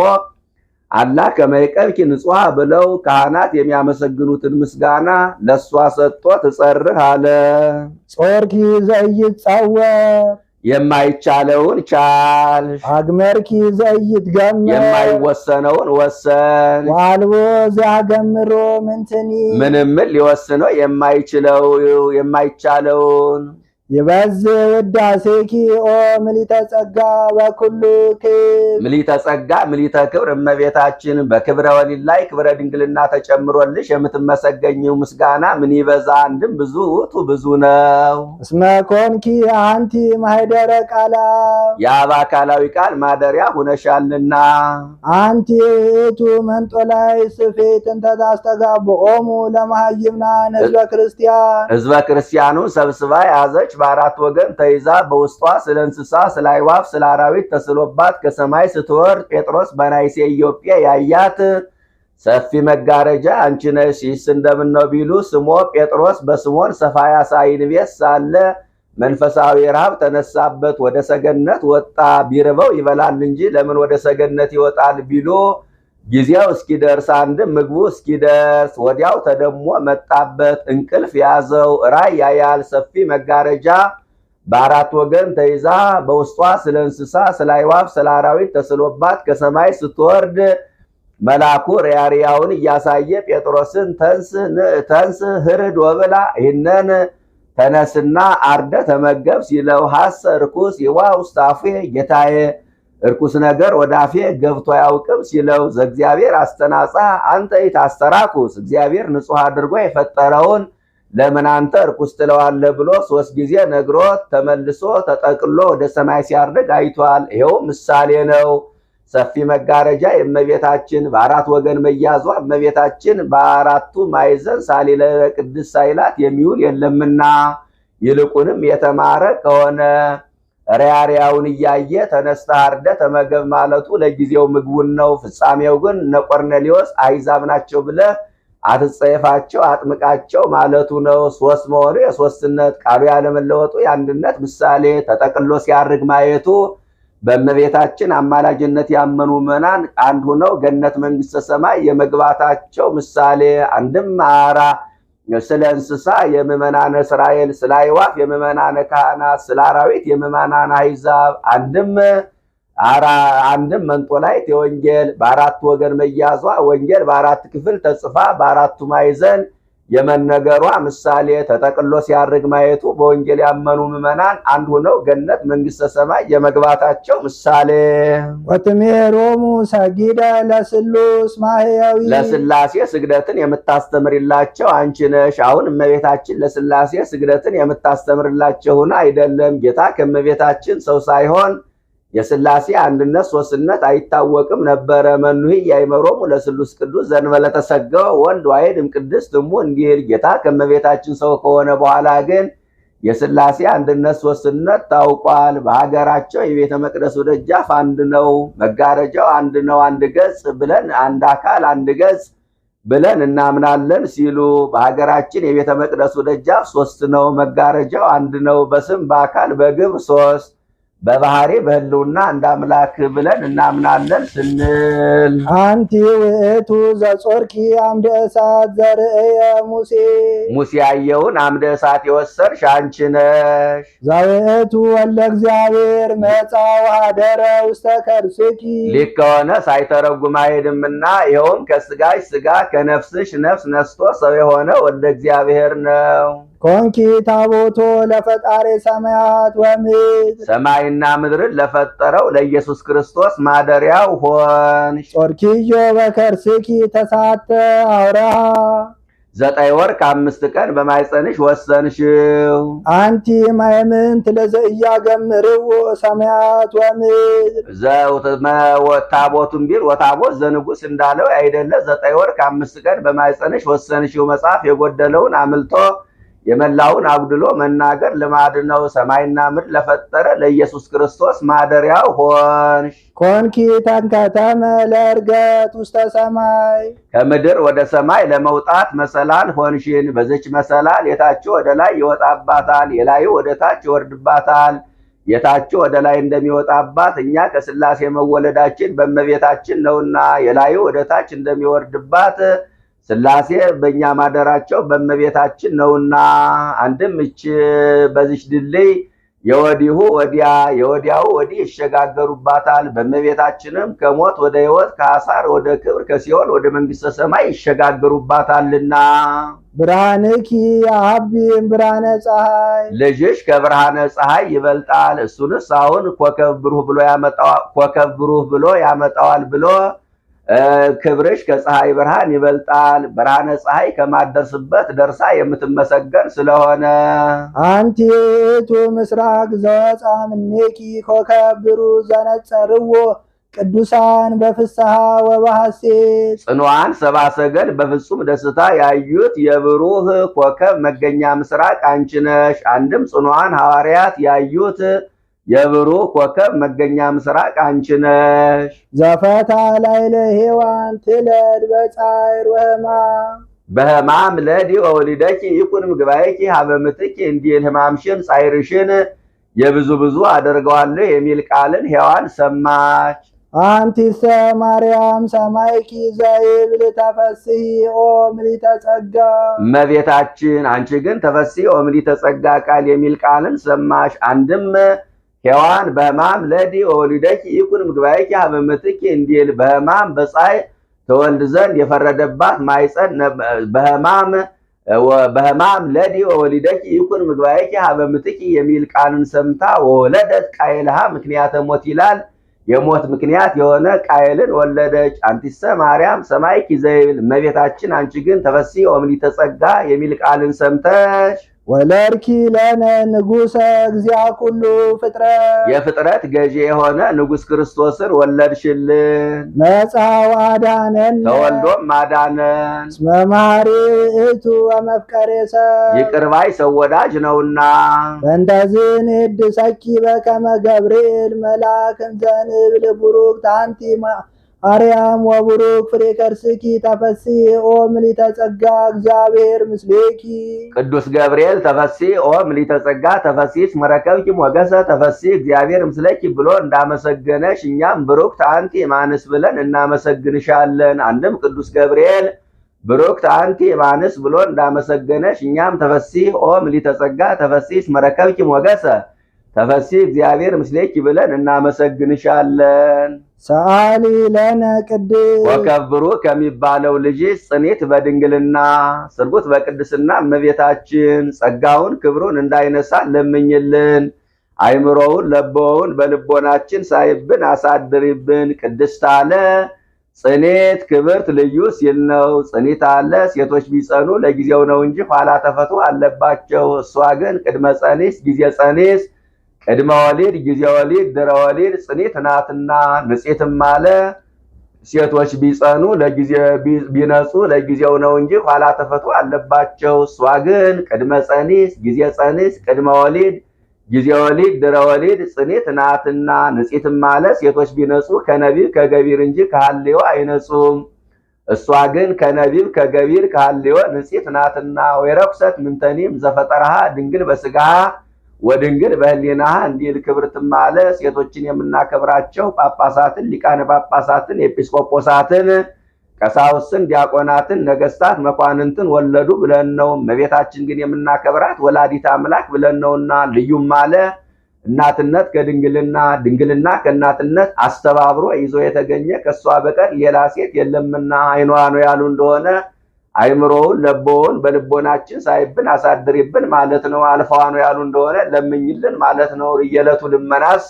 አላ ከመይቀብኪ ንጹሐ ብለው ካህናት የሚያመሰግኑትን ምስጋና ለሷ ሰጥቶ ትጸርህ አለ። ጾርኪ ዘይትጸወር የማይቻለውን ቻል። አግመርኪ ዘይትገመር የማይወሰነውን ወሰን። ወአልቦ ዘያገምሮ ምንትኒ ምንም ሊወስነው የማይቻለውን ይበዝ ውዳሴኪ ኦ ምሊተ ጸጋ በኩሉ ክብር። ምሊተ ጸጋ ምሊተ ክብር እመቤታችን በክብረ ወሊድ ላይ ክብረ ድንግልና ተጨምሮልሽ የምትመሰገኝው ምስጋና ምን ይበዛ! አንድም ብዙ ውእቱ ብዙ ነው። እስመ ኮንኪ አንቲ ማኅደረ ቃላ የአብ አካላዊ ቃል ማደሪያ ሁነሻልና። አንቲ ውእቱ መንጦላይ ስፌት እንተ ታስተጋብኦሙ ለመሃይምናን ህዝበ ክርስቲያን። ህዝበ ክርስቲያኑን ሰብስባ ያዘች። በአራት ወገን ተይዛ በውስጧ ስለ እንስሳ፣ ስለ አዕዋፍ፣ ስለ አራዊት ተስሎባት ከሰማይ ስትወርድ ጴጥሮስ በናይሴ ኢዮጵያ ያያት ሰፊ መጋረጃ አንቺ ነሽ። ይህስ እንደምን ነው ቢሉ ስሞ ጴጥሮስ በስሞን ሰፋያሳ ዓይን ቤት ሳለ መንፈሳዊ ረሃብ ተነሳበት። ወደ ሰገነት ወጣ። ቢርበው ይበላል እንጂ ለምን ወደ ሰገነት ይወጣል ቢሉ ጊዜው እስኪደርስ አንድም ምግቡ እስኪደርስ ወዲያው ተደሞ መጣበት። እንቅልፍ ያዘው። ራእይ ያያል። ሰፊ መጋረጃ በአራት ወገን ተይዛ በውስጧ ስለ እንስሳ፣ ስለ አዕዋፍ፣ ስለ አራዊት ተስሎባት ከሰማይ ስትወርድ መልአኩ ሪያሪያውን እያሳየ ጴጥሮስን ተንስ ህርድ ወብላ፣ ይህንን ተነስና አርደ ተመገብ ሲለው ሐሰ ርኩስ ይዋ ውስተ አፉየ ጌታዬ እርኩስ ነገር ወደ አፌ ገብቶ አያውቅም ሲለው ዘእግዚአብሔር አስተናጻ አንተ ኢታስተራኩስ እግዚአብሔር ንጹሕ አድርጎ የፈጠረውን ለምን አንተ እርኩስ ትለዋለህ ብሎ 3 ጊዜ ነግሮት ተመልሶ ተጠቅሎ ወደ ሰማይ ሲያርግ አይቷል። ይሄው ምሳሌ ነው። ሰፊ መጋረጃ የእመቤታችን በአራት ወገን መያዟ እመቤታችን በአራቱ ማዕዘን ሳሊለ ቅድስት ሳይላት የሚውል የለምና ይልቁንም የተማረ ከሆነ ሪያሪያውን እያየ ተነስተ አርደ ተመገብ ማለቱ ለጊዜው ምግቡን ነው። ፍጻሜው ግን እነ ቆርኔሌዎስ አሕዛብ ናቸው ብለህ አትጸየፋቸው አጥምቃቸው ማለቱ ነው። 3 መሆኑ የሶስትነት ቃሉ ያለመለወጡ የአንድነት ምሳሌ ተጠቅሎ ሲያርግ ማየቱ በእመቤታችን አማላጅነት ያመኑ ምዕመናን አንድ ሆነው ገነት መንግሥተ ሰማይ የመግባታቸው ምሳሌ። አንድም አራ ስለ እንስሳ የምዕመናነ እስራኤል፣ ስለ አዕዋፍ የምዕመናነ ካህናት፣ ስለ አራዊት የምዕመናነ አሕዛብ። አንድም አንድም መንጦላዕት የወንጌል በአራት ወገን መያዟ ወንጌል በአራት ክፍል ተጽፋ በአራቱ ማዕዘን የመነገሯ ምሳሌ ተጠቅሎ ሲያርግ ማየቱ በወንጌል ያመኑ ምዕመናን አንድ ሆነው ገነት መንግስተ ሰማይ የመግባታቸው ምሳሌ። ወትሜሮሙ ሰጊደ ለስሉስ ማህያዊ ለስላሴ ስግደትን የምታስተምርላቸው አንቺ ነሽ። አሁን እመቤታችን ለስላሴ ስግደትን የምታስተምርላቸውን አይደለም። ጌታ ከእመቤታችን ሰው ሳይሆን የስላሴ አንድነት ሶስትነት አይታወቅም ነበረ። መኑሂ ያይመሮሙ ለስሉስ ቅዱስ ዘእንበለ ተሰገወ ወልድ ዋሕድ እምቅድስት እሙ እንዲል ጌታ ከእመቤታችን ሰው ከሆነ በኋላ ግን የስላሴ አንድነት ሶስትነት ታውቋል። በሀገራቸው የቤተ መቅደሱ ደጃፍ አንድ ነው፣ መጋረጃው አንድ ነው፣ አንድ ገጽ ብለን አንድ አካል አንድ ገጽ ብለን እናምናለን ሲሉ በሀገራችን የቤተ መቅደሱ ደጃፍ ሶስት ነው፣ መጋረጃው አንድ ነው፣ በስም በአካል በግብር ሶስት በባህሪ በህልውና እንደ አምላክ ብለን እናምናለን ስንል አንቲ ውእቱ ዘጾርኪ አምደ እሳት ዘርእየ ሙሴ ያየውን አምደ እሳት የወሰርሽ አንቺ ነሽ። ዘውእቱ ወለ እግዚአብሔር መጻ ወኀደረ ውስተ ከርስኪ ሊቅ ከሆነ ሳይተረጉም አይሄድምና ይኸውም ከስጋሽ ስጋ ከነፍስሽ ነፍስ ነስቶ ሰው የሆነ ወልደ እግዚአብሔር ነው። ኮንኪ ታቦቶ ለፈጣሪ ሰማያት ወምድር ሰማይና ምድርን ለፈጠረው ለኢየሱስ ክርስቶስ ማደሪያው ሆንሽ። ጾርኪዮ በከርስኪ ተሳተ አውራሃ 9 ወር ከ5 ቀን በማይጸንሽ ወሰንሽው። አንቲ ማየምንት ለዘኢያገምርዎ ሰማያት ወምድር ታቦቱን ቢል ወታቦት ዘንጉስ እንዳለው አይደለ 9 ወር ከ5 ቀን በማይጸንሽ ወሰንሽው። መጽሐፍ የጎደለውን አምልቶ የመላውን አጉድሎ መናገር ልማድ ነው። ሰማይና ምድር ለፈጠረ ለኢየሱስ ክርስቶስ ማደሪያው ሆንሽ። ኮንኪ ተንከተመ ለእርገት ውስተ ሰማይ ከምድር ወደ ሰማይ ለመውጣት መሰላል ሆንሽን። በዚች መሰላል የታችው ወደ ላይ ይወጣባታል፣ የላዩ ወደ ታች ይወርድባታል። የታችው ወደ ላይ እንደሚወጣባት እኛ ከስላሴ መወለዳችን በእመቤታችን ነውና የላዩ ወደ ታች እንደሚወርድባት ስላሴ በእኛ ማደራቸው በእመቤታችን ነውና። አንድም እች በዚች ድልድይ የወዲሁ ወዲያ የወዲያው ወዲህ ይሸጋገሩባታል። በእመቤታችንም ከሞት ወደ ሕይወት ከአሳር ወደ ክብር ከሲኦል ወደ መንግስተ ሰማይ ይሸጋገሩባታልና። ብርሃንኪ አቢም ብርሃነ ፀሐይ ልጅሽ ከብርሃነ ፀሐይ ይበልጣል። እሱንስ አሁን ኮከብ ብሩህ ብሎ ያመጣዋል ብሎ ክብርሽ ከፀሐይ ብርሃን ይበልጣል። ብርሃነ ፀሐይ ከማደርስበት ደርሳ የምትመሰገን ስለሆነ አንቲ ውእቱ ምስራቅ ዘወፃ እምኔኪ ኮከብ ብሩህ ዘነጸርዎ ቅዱሳን በፍስሐ ወበሐሴት ጽኑዓን ሰብአ ሰገል በፍጹም ደስታ ያዩት የብሩህ ኮከብ መገኛ ምስራቅ አንቺ ነሽ። አንድም ጽኑዓን ሐዋርያት ያዩት የብሩህ ኮከብ መገኛ ምስራቅ አንቺ ነሽ። ዘፈታ ላዕለ ሔዋን ትለድ በጻዕር በሕማም ለዲ ወወሊደኪ ይኩን ምግባይኪ ሀበ ምትኪ እንዲል ሕማምሽን ጻዕርሽን የብዙ አደርገዋለሁ የሚል ቃልን ሔዋን ሰማች። አንቲሰ ማርያም ሰማይኪ ዘይብል ተፈስሒ ኦ ምልዕተ ጸጋ እመቤታችን አንቺ ግን ተፈስሒ ኦ ምልዕተ ጸጋ ቃል የሚል ቃልን ሰማሽ። አንድም ሔዋን በሕማም ለዲ ወወሊደኪ ይኩን ምግባይኪ ሀበ ምትኪ እንዲል በሕማም በጻዕር ተወልድ ዘንድ የፈረደባት ማይጸን በሕማም ለዲ ወወሊደኪ ይኩን ምግባይኪ ሀበ ምትኪ የሚል ቃልን ሰምታ ወለደት ቃየልሃ ምክንያተ ሞት ይላል። የሞት ምክንያት የሆነ ቃየልን ወለደች። አንቲሰ ማርያም ሰማይኪ ዘይብል እመቤታችን አንቺ ግን ተፈስሒ ኦ ምልዕተ ጸጋ የሚል ቃልን ሰምተሽ ወለድኪ ለነ ንጉሠ እግዚአ ኩሉ ፍጥረት የፍጥረት ገዢ የሆነ ንጉሥ ክርስቶስን ወለድሽልን። መጻ ወአዳነነ ተወልዶም ማዳነን። እስመ መሐሪ ውእቱ ወመፍቀሬ ሰብ ይቅር ባይ ሰው ወዳጅ ነውና። በእንተዝህ ንሕድሰኪ በከመ ገብርኤል መልአክ እንዘ ንብል ቡሩክት አንቲ ማርያም ወቡሩክ ፍሬ ከርስኪ ተፈስሒ ኦ ምልዕተ ጸጋ እግዚአብሔር ምስሌኪ። ቅዱስ ገብርኤል ተፈስሒ ኦ ምልዕተ ጸጋ ተፈስሒ እስመ ረከብኪ ሞገሰ ተፈስሒ እግዚአብሔር ምስሌኪ ብሎ እንዳመሰገነሽ እኛም ብሩክት አንቲ እማንስ ብለን እናመሰግንሻለን። አንድም ቅዱስ ገብርኤል ብሩክት አንቲ እማንስ ብሎ እንዳመሰገነሽ እኛም ተፈስሒ ኦ ምልዕተ ጸጋ ተፈስሒ እስመ ረከብኪ ሞገሰ ተፈሲ እግዚአብሔር ምስሌኪ ብለን እናመሰግንሻለን። ሰአሊ ለነ ቅድስ ወከብሩ ከሚባለው ልጅ ጽኔት በድንግልና ስርጉት በቅድስና እመቤታችን ጸጋውን ክብሩን እንዳይነሳ ለምኝልን። አይምሮውን ለቦውን በልቦናችን ሳይብን አሳድሪብን። ቅድስት አለ ጽኔት ክብርት ልዩ ሲል ነው። ጽኔት አለ ሴቶች ቢጸኑ ለጊዜው ነው እንጂ ኋላ ተፈቶ አለባቸው። እሷ ግን ቅድመ ጸኒስ ጊዜ ጸኒስ ቅድመ ወሊድ ጊዜ ወሊድ ድረ ወሊድ ጽኔት ናትና። ንጽሕትም አለ ሴቶች ቢጸኑ ቢነጹ ለጊዜው ነው እንጂ ኋላ ተፈቶ አለባቸው። እሷ ግን ቅድመ ጸኒስ ጊዜ ጸኒስ ቅድመ ወሊድ ጊዜ ወሊድ ድረ ወሊድ ጽኔት ናትና። ንጽሕትም አለ ሴቶች ቢነጹ ከነቢብ ከገቢር እንጂ ከሐልዮ አይነጹም። እሷ ግን ከነቢብ ከገቢር ከሐልዮ ንጽሕት ናትና። ወይረኩሰት ምንተኒም ዘፈጠረሃ ድንግል በሥጋሃ ወድንግል በሕሊናሃ እንዲል ክብርትም አለ ሴቶችን የምናከብራቸው ጳጳሳትን፣ ሊቃነ ጳጳሳትን፣ ኤጲስቆጶሳትን፣ ቀሳውስትን፣ ዲያቆናትን፣ ነገስታት፣ መኳንንትን ወለዱ ብለን ነው። እመቤታችን ግን የምናከብራት ወላዲት አምላክ ብለን ነውና። ልዩም አለ እናትነት ከድንግልና ድንግልና ከእናትነት አስተባብሮ ይዞ የተገኘ ከሷ በቀር ሌላ ሴት የለምና አይኗ ነው ያሉ እንደሆነ አይምሮውን ለቦውን በልቦናችን ሳይብን አሳድሪብን ማለት ነው። አልፋዋ ነው ያሉ እንደሆነ ለምኝልን ማለት ነው። የዕለቱ ልመናስ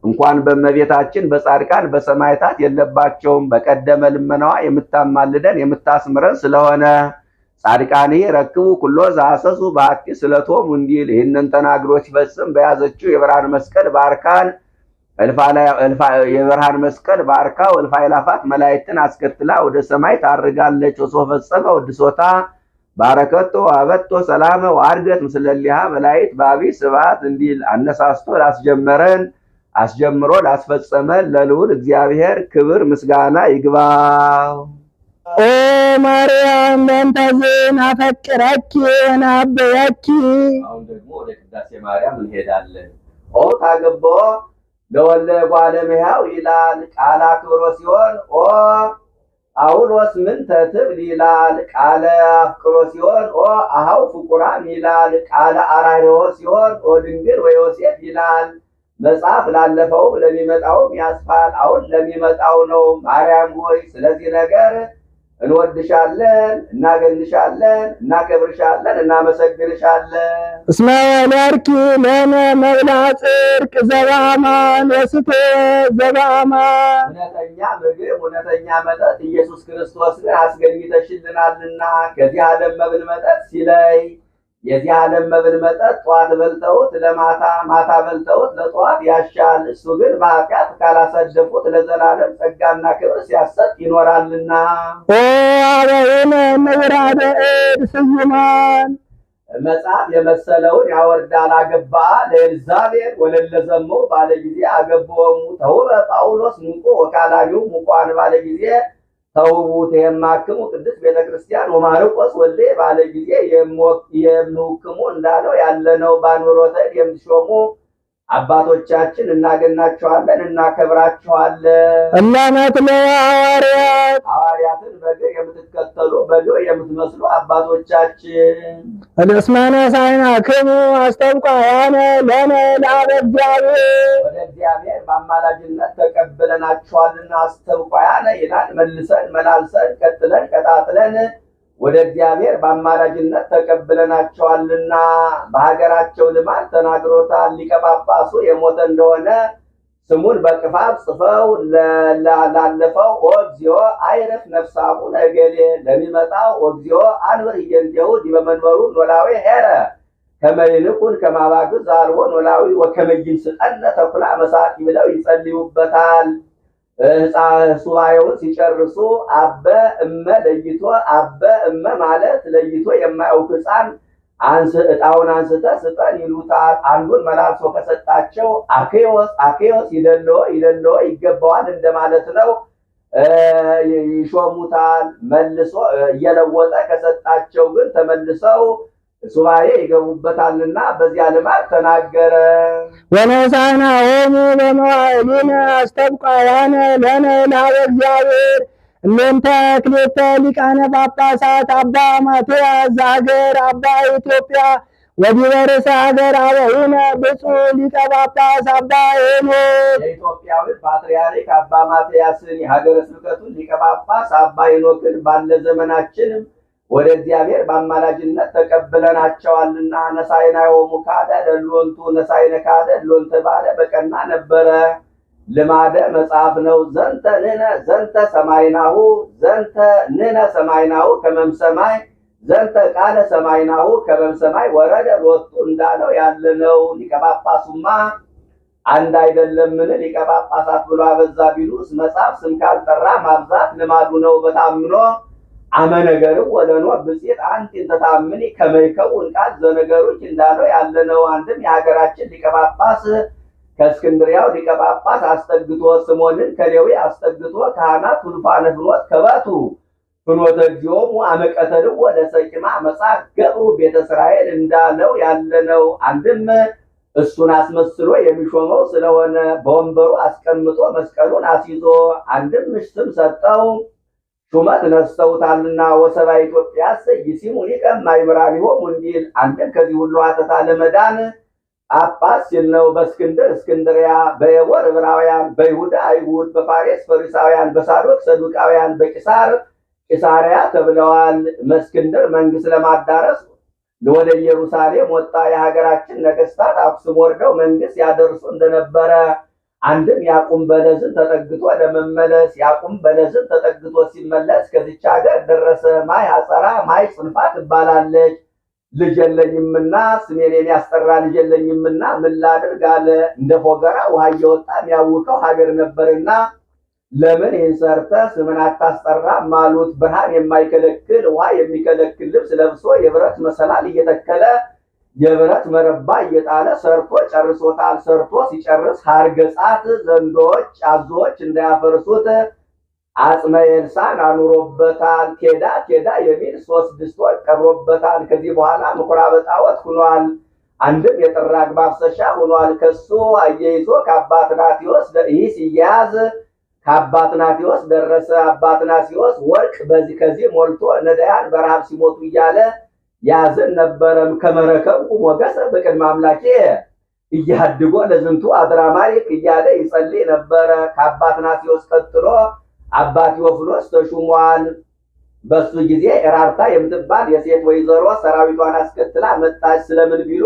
እንኳን በእመቤታችን በጻድቃን በሰማዕታት የለባቸውም። በቀደመ ልመናዋ የምታማልደን የምታስምረን ስለሆነ ጻድቃኔ ረክቡ ኩሎ ዘአሰሱ በአቲ ስለቶም እንዲል ይህንን ተናግሮ ሲፈጽም በያዘችው የብርሃን መስቀል ባርካን የብርሃን መስቀል ባርካው እልፍ አእላፋት መላእክትን አስከትላ ወደ ሰማይ ታርጋለች። ወሶ ፈጸመ ወድሶታ ባረከቶ አበቶ ሰላመ ወአርገት ምስለሊሃ መላእክት በአብይ ስብሐት እንዲል አነሳስቶ ላስጀመረን አስጀምሮ ላስፈጸመን ለልዑል እግዚአብሔር ክብር ምስጋና ይግባው። ኦ ማርያም በእንተዝን አፈቅረኪ ወናበየኪ። አሁን ደግሞ ወደ ቅዳሴ ማርያም እንሄዳለን። ኦ ታገቦ ለወለ ጓለ እመሕያው ይላል ቃለ አክብሮ ሲሆን ኦ ጳውሎስ ምን ተትብል ይላል ቃለ አፍቅሮ ሲሆን ኦ አሃው ፍቁራን ይላል ቃለ አራርዮ ሲሆን ኦ ድንግል ወዮሴፍ ይላል። መጽሐፍ ላለፈው ለሚመጣውም ያስፋል። አሁን ለሚመጣው ነው። ማርያም ሆይ ስለዚህ ነገር እንወድሻለን፣ እናገንሻለን፣ እናከብርሻለን፣ እናመሰግንሻለን። እስመ ወለድኪ ለነ መብልዐ ጽድቅ ዘበአማን ወስተ ዘበአማን። እውነተኛ ምግብ እውነተኛ መጠጥ ኢየሱስ ክርስቶስን አስገኝተሽልናልና ከዚህ ዓለም መብል መጠጥ ሲለይ የዚህ ዓለም መብል መጠጥ ጠዋት በልተውት ለማታ ማታ በልተውት ለጠዋት ያሻል። እሱ ግን በኃጢአት ካላሰደፉት ለዘላለም ጸጋና ክብር ሲያሰጥ ይኖራልና። ኦ አበዊነ ምሁራነ እድ ስዩማን። መጽሐፍ የመሰለውን ያወርዳል አገባ ለኤልዛቤል ወለለዘሙ ባለ ጊዜ አገባዎሙ ተውበ ጳውሎስ ሙቆ ወካላቢው ሙቋን ባለ ጊዜ ተውቡት የማክሙ ቅድስት ቤተክርስቲያን ወማርቆስ ወልዴ ባለ ጊዜ የምውክሙ እንዳለው ያለነው ባንወሮተ የምትሾሙ አባቶቻችን እናገናቸዋለን፣ እናከብራቸዋለን። እናመትለ ሐዋርያትን በግ የምትከተሉ በግ የምትመስሉ አባቶቻችን እስመ ነሣእናክሙ አስተብቋያነ ለነ ለአበ እግዚአብሔር። ወደ እግዚአብሔር በአማላጅነት ተቀብለናቸዋልና አስተብቋያነ ይላል። መልሰን መላልሰን ቀጥለን ቀጣጥለን ወደ እግዚአብሔር በአማላጅነት ተቀብለናቸዋልና። በሀገራቸው ልማድ ተናግሮታል። ሊቀ ጳጳሱ የሞተ እንደሆነ ስሙን በቅፋፍ ጽፈው ላለፈው ወእግዚኦ አይረፍ ነፍሳቡ ነገሌ ለሚመጣው ወእግዚኦ አንብር እየንቴሁ ዲበ መንበሩ ኖላዊ ሄረ ከመይንኩን ከማባግዝ አልቦ ኖላዊ ወከመይን ስጠነ ተኩላ መሳቂ ብለው ይጸልዩበታል። ሱባኤውን ሲጨርሱ አበ እመ ለይቶ አበ እመ ማለት ለይቶ የማያውቅ ሕፃን እጣውን አንስተ ስጠን ይሉታል። አንዱን መላልሶ ከሰጣቸው አኬዎስ ይደለዎ ይገባዋል እንደማለት ነው። ይሾሙታል። መልሶ እየለወጠ ከሰጣቸው ግን ተመልሰው ሱባኤ ይገቡበታልና በዚያ ልማድ ተናገረ። ወነሣእናሆሙ በመዋዕሊነ አስተብቋያነ ለነ ለአበ እግዚአብሔር እምኔንተ ክልኤተ ሊቃነ ጳጳሳት አባ ማትያስ ዘሀገረ አባ ኢትዮጵያ ወዲበርስ ሀገር አበዊነ ብፁዕ ሊቀ ጳጳስ አባ ሄኖክ የኢትዮጵያዊ ፓትርያርክ አባ ማትያስን የሀገረ ስብከቱን ሊቀ ጳጳስ አባ ሄኖክን ባለ ዘመናችንም ወደ እግዚአብሔር በአማላጅነት ተቀብለናቸዋልና ነሳይናዮሙ ካደ ለሎንቱ ነሳይነ ካደ ሎንተ ባለ በቀና ነበረ። ልማደ መጽሐፍ ነው። ዘንተ ንነ ዘንተ ሰማይናሁ ዘንተ ንነ ሰማይናሁ ከመም ሰማይ ዘንተ ቃለ ሰማይናሁ ከመም ሰማይ ወረደ ሎቱ እንዳለው ያለ ነው። ሊቀ ጳጳሱማ አንድ አይደለምን? ሊቀ ጳጳሳት ብሎ አበዛ ቢሉስ መጽሐፍ ስም ካልጠራ ማብዛት ልማዱ ነው። በታምኖ አመነገሩ ወለኖ ብጽት አንቲ ተታምኒ ከመይከውን ቃል ዘነገሮች እንዳለው ያለ ነው። አንድም የሀገራችን ሊቀ ጳጳስ ከእስክንድሪያው ሊቀ ጳጳስ አስጠግቶ ስሞንን ከሌዊ አስጠግቶ ካህናት ሁልፋነ ፍኖት ከበቱ ፍኖተ እግዚኦሙ አመቀተል ወደ ሰቂማ መጽሐፍ ገብሩ ቤተ እስራኤል እንዳለው ያለ ነው። አንድም እሱን አስመስሎ የሚሾመው ስለሆነ በወንበሩ አስቀምጦ መስቀሉን አስይዞ አንድም ስም ሰጠው ሹመት ነስተውታልና ወሰባ ኢትዮጵያስ ይሲሙ ሊቀ ማይምራኒሆሙ እንዲል አንድም ከዚህ ሁሉ አተታ ለመዳን ጳጳስ ሲል ነው። በእስክንድር እስክንድሪያ፣ በየቦር ዕብራውያን፣ በይሁዳ አይሁድ፣ በፋሬስ ፈሪሳውያን፣ በሳዶቅ ሰዱቃውያን፣ በቂሳር ቂሳርያ ተብለዋል። መስክንድር መንግስት ለማዳረስ ወደ ኢየሩሳሌም ወጣ። የሀገራችን ነገስታት አክሱም ወርደው መንግስት ያደርሱ እንደነበረ አንድም ያቁም በለዝን ተጠግቶ ለመመለስ ያቁም በለዝን ተጠግቶ ሲመለስ ከዚች ሀገር ደረሰ። ማይ አጸራ ማይ ጽንፋ ትባላለች። ልጅ የለኝምና ስሜን የሚያስጠራ ልጅ የለኝምና ምን ላድርግ አለ። እንደ ፎገራ ውሃ እየወጣ የሚያውቀው ሀገር ነበርና ለምን ይህን ሰርተህ ስምን አታስጠራም አሉት። ብርሃን የማይከለክል ውሃ የሚከለክል ልብስ ለብሶ የብረት መሰላል እየተከለ የብረት መረባ እየጣለ ሰርቶ ጨርሶታል። ሰርቶ ሲጨርስ ሀርገ ጻት ዘንዶች አዞዎች እንዳያፈርሱት አጽመ ኤልሳን አኑሮበታል። ቴዳ ቴዳ የሚል 3 ድስቶች ቀብሮበታል። ከዚህ በኋላ ምኩራበ ጣዖት ሆኗል። አንድም የጥራግ ማፍሰሻ ሆኗል። ከሱ አያይዞ ከአባት ናቴዎስ ይህ ሲያያዝ ከአባት ናቴዎስ ደረሰ። አባት ናቴዎስ ወርቅ በዚህ ከዚህ ሞልቶ ነዳያን በረሃብ ሲሞቱ እያለ ያዝን ነበረም። ከመረከቡ ሞገሰ በቅድመ አምላኬ እያድጎ ለዝንቱ አድራማሪክ እያለ ይጸልይ ነበረ። ከአባት ናቴዎስ ቀጥሎ አባ ቴዎፍሎስ ተሹሟል። በሱ ጊዜ ኤራርታ የምትባል የሴት ወይዘሮ ሰራዊቷን አስከትላ መጣች። ስለምን ቢሉ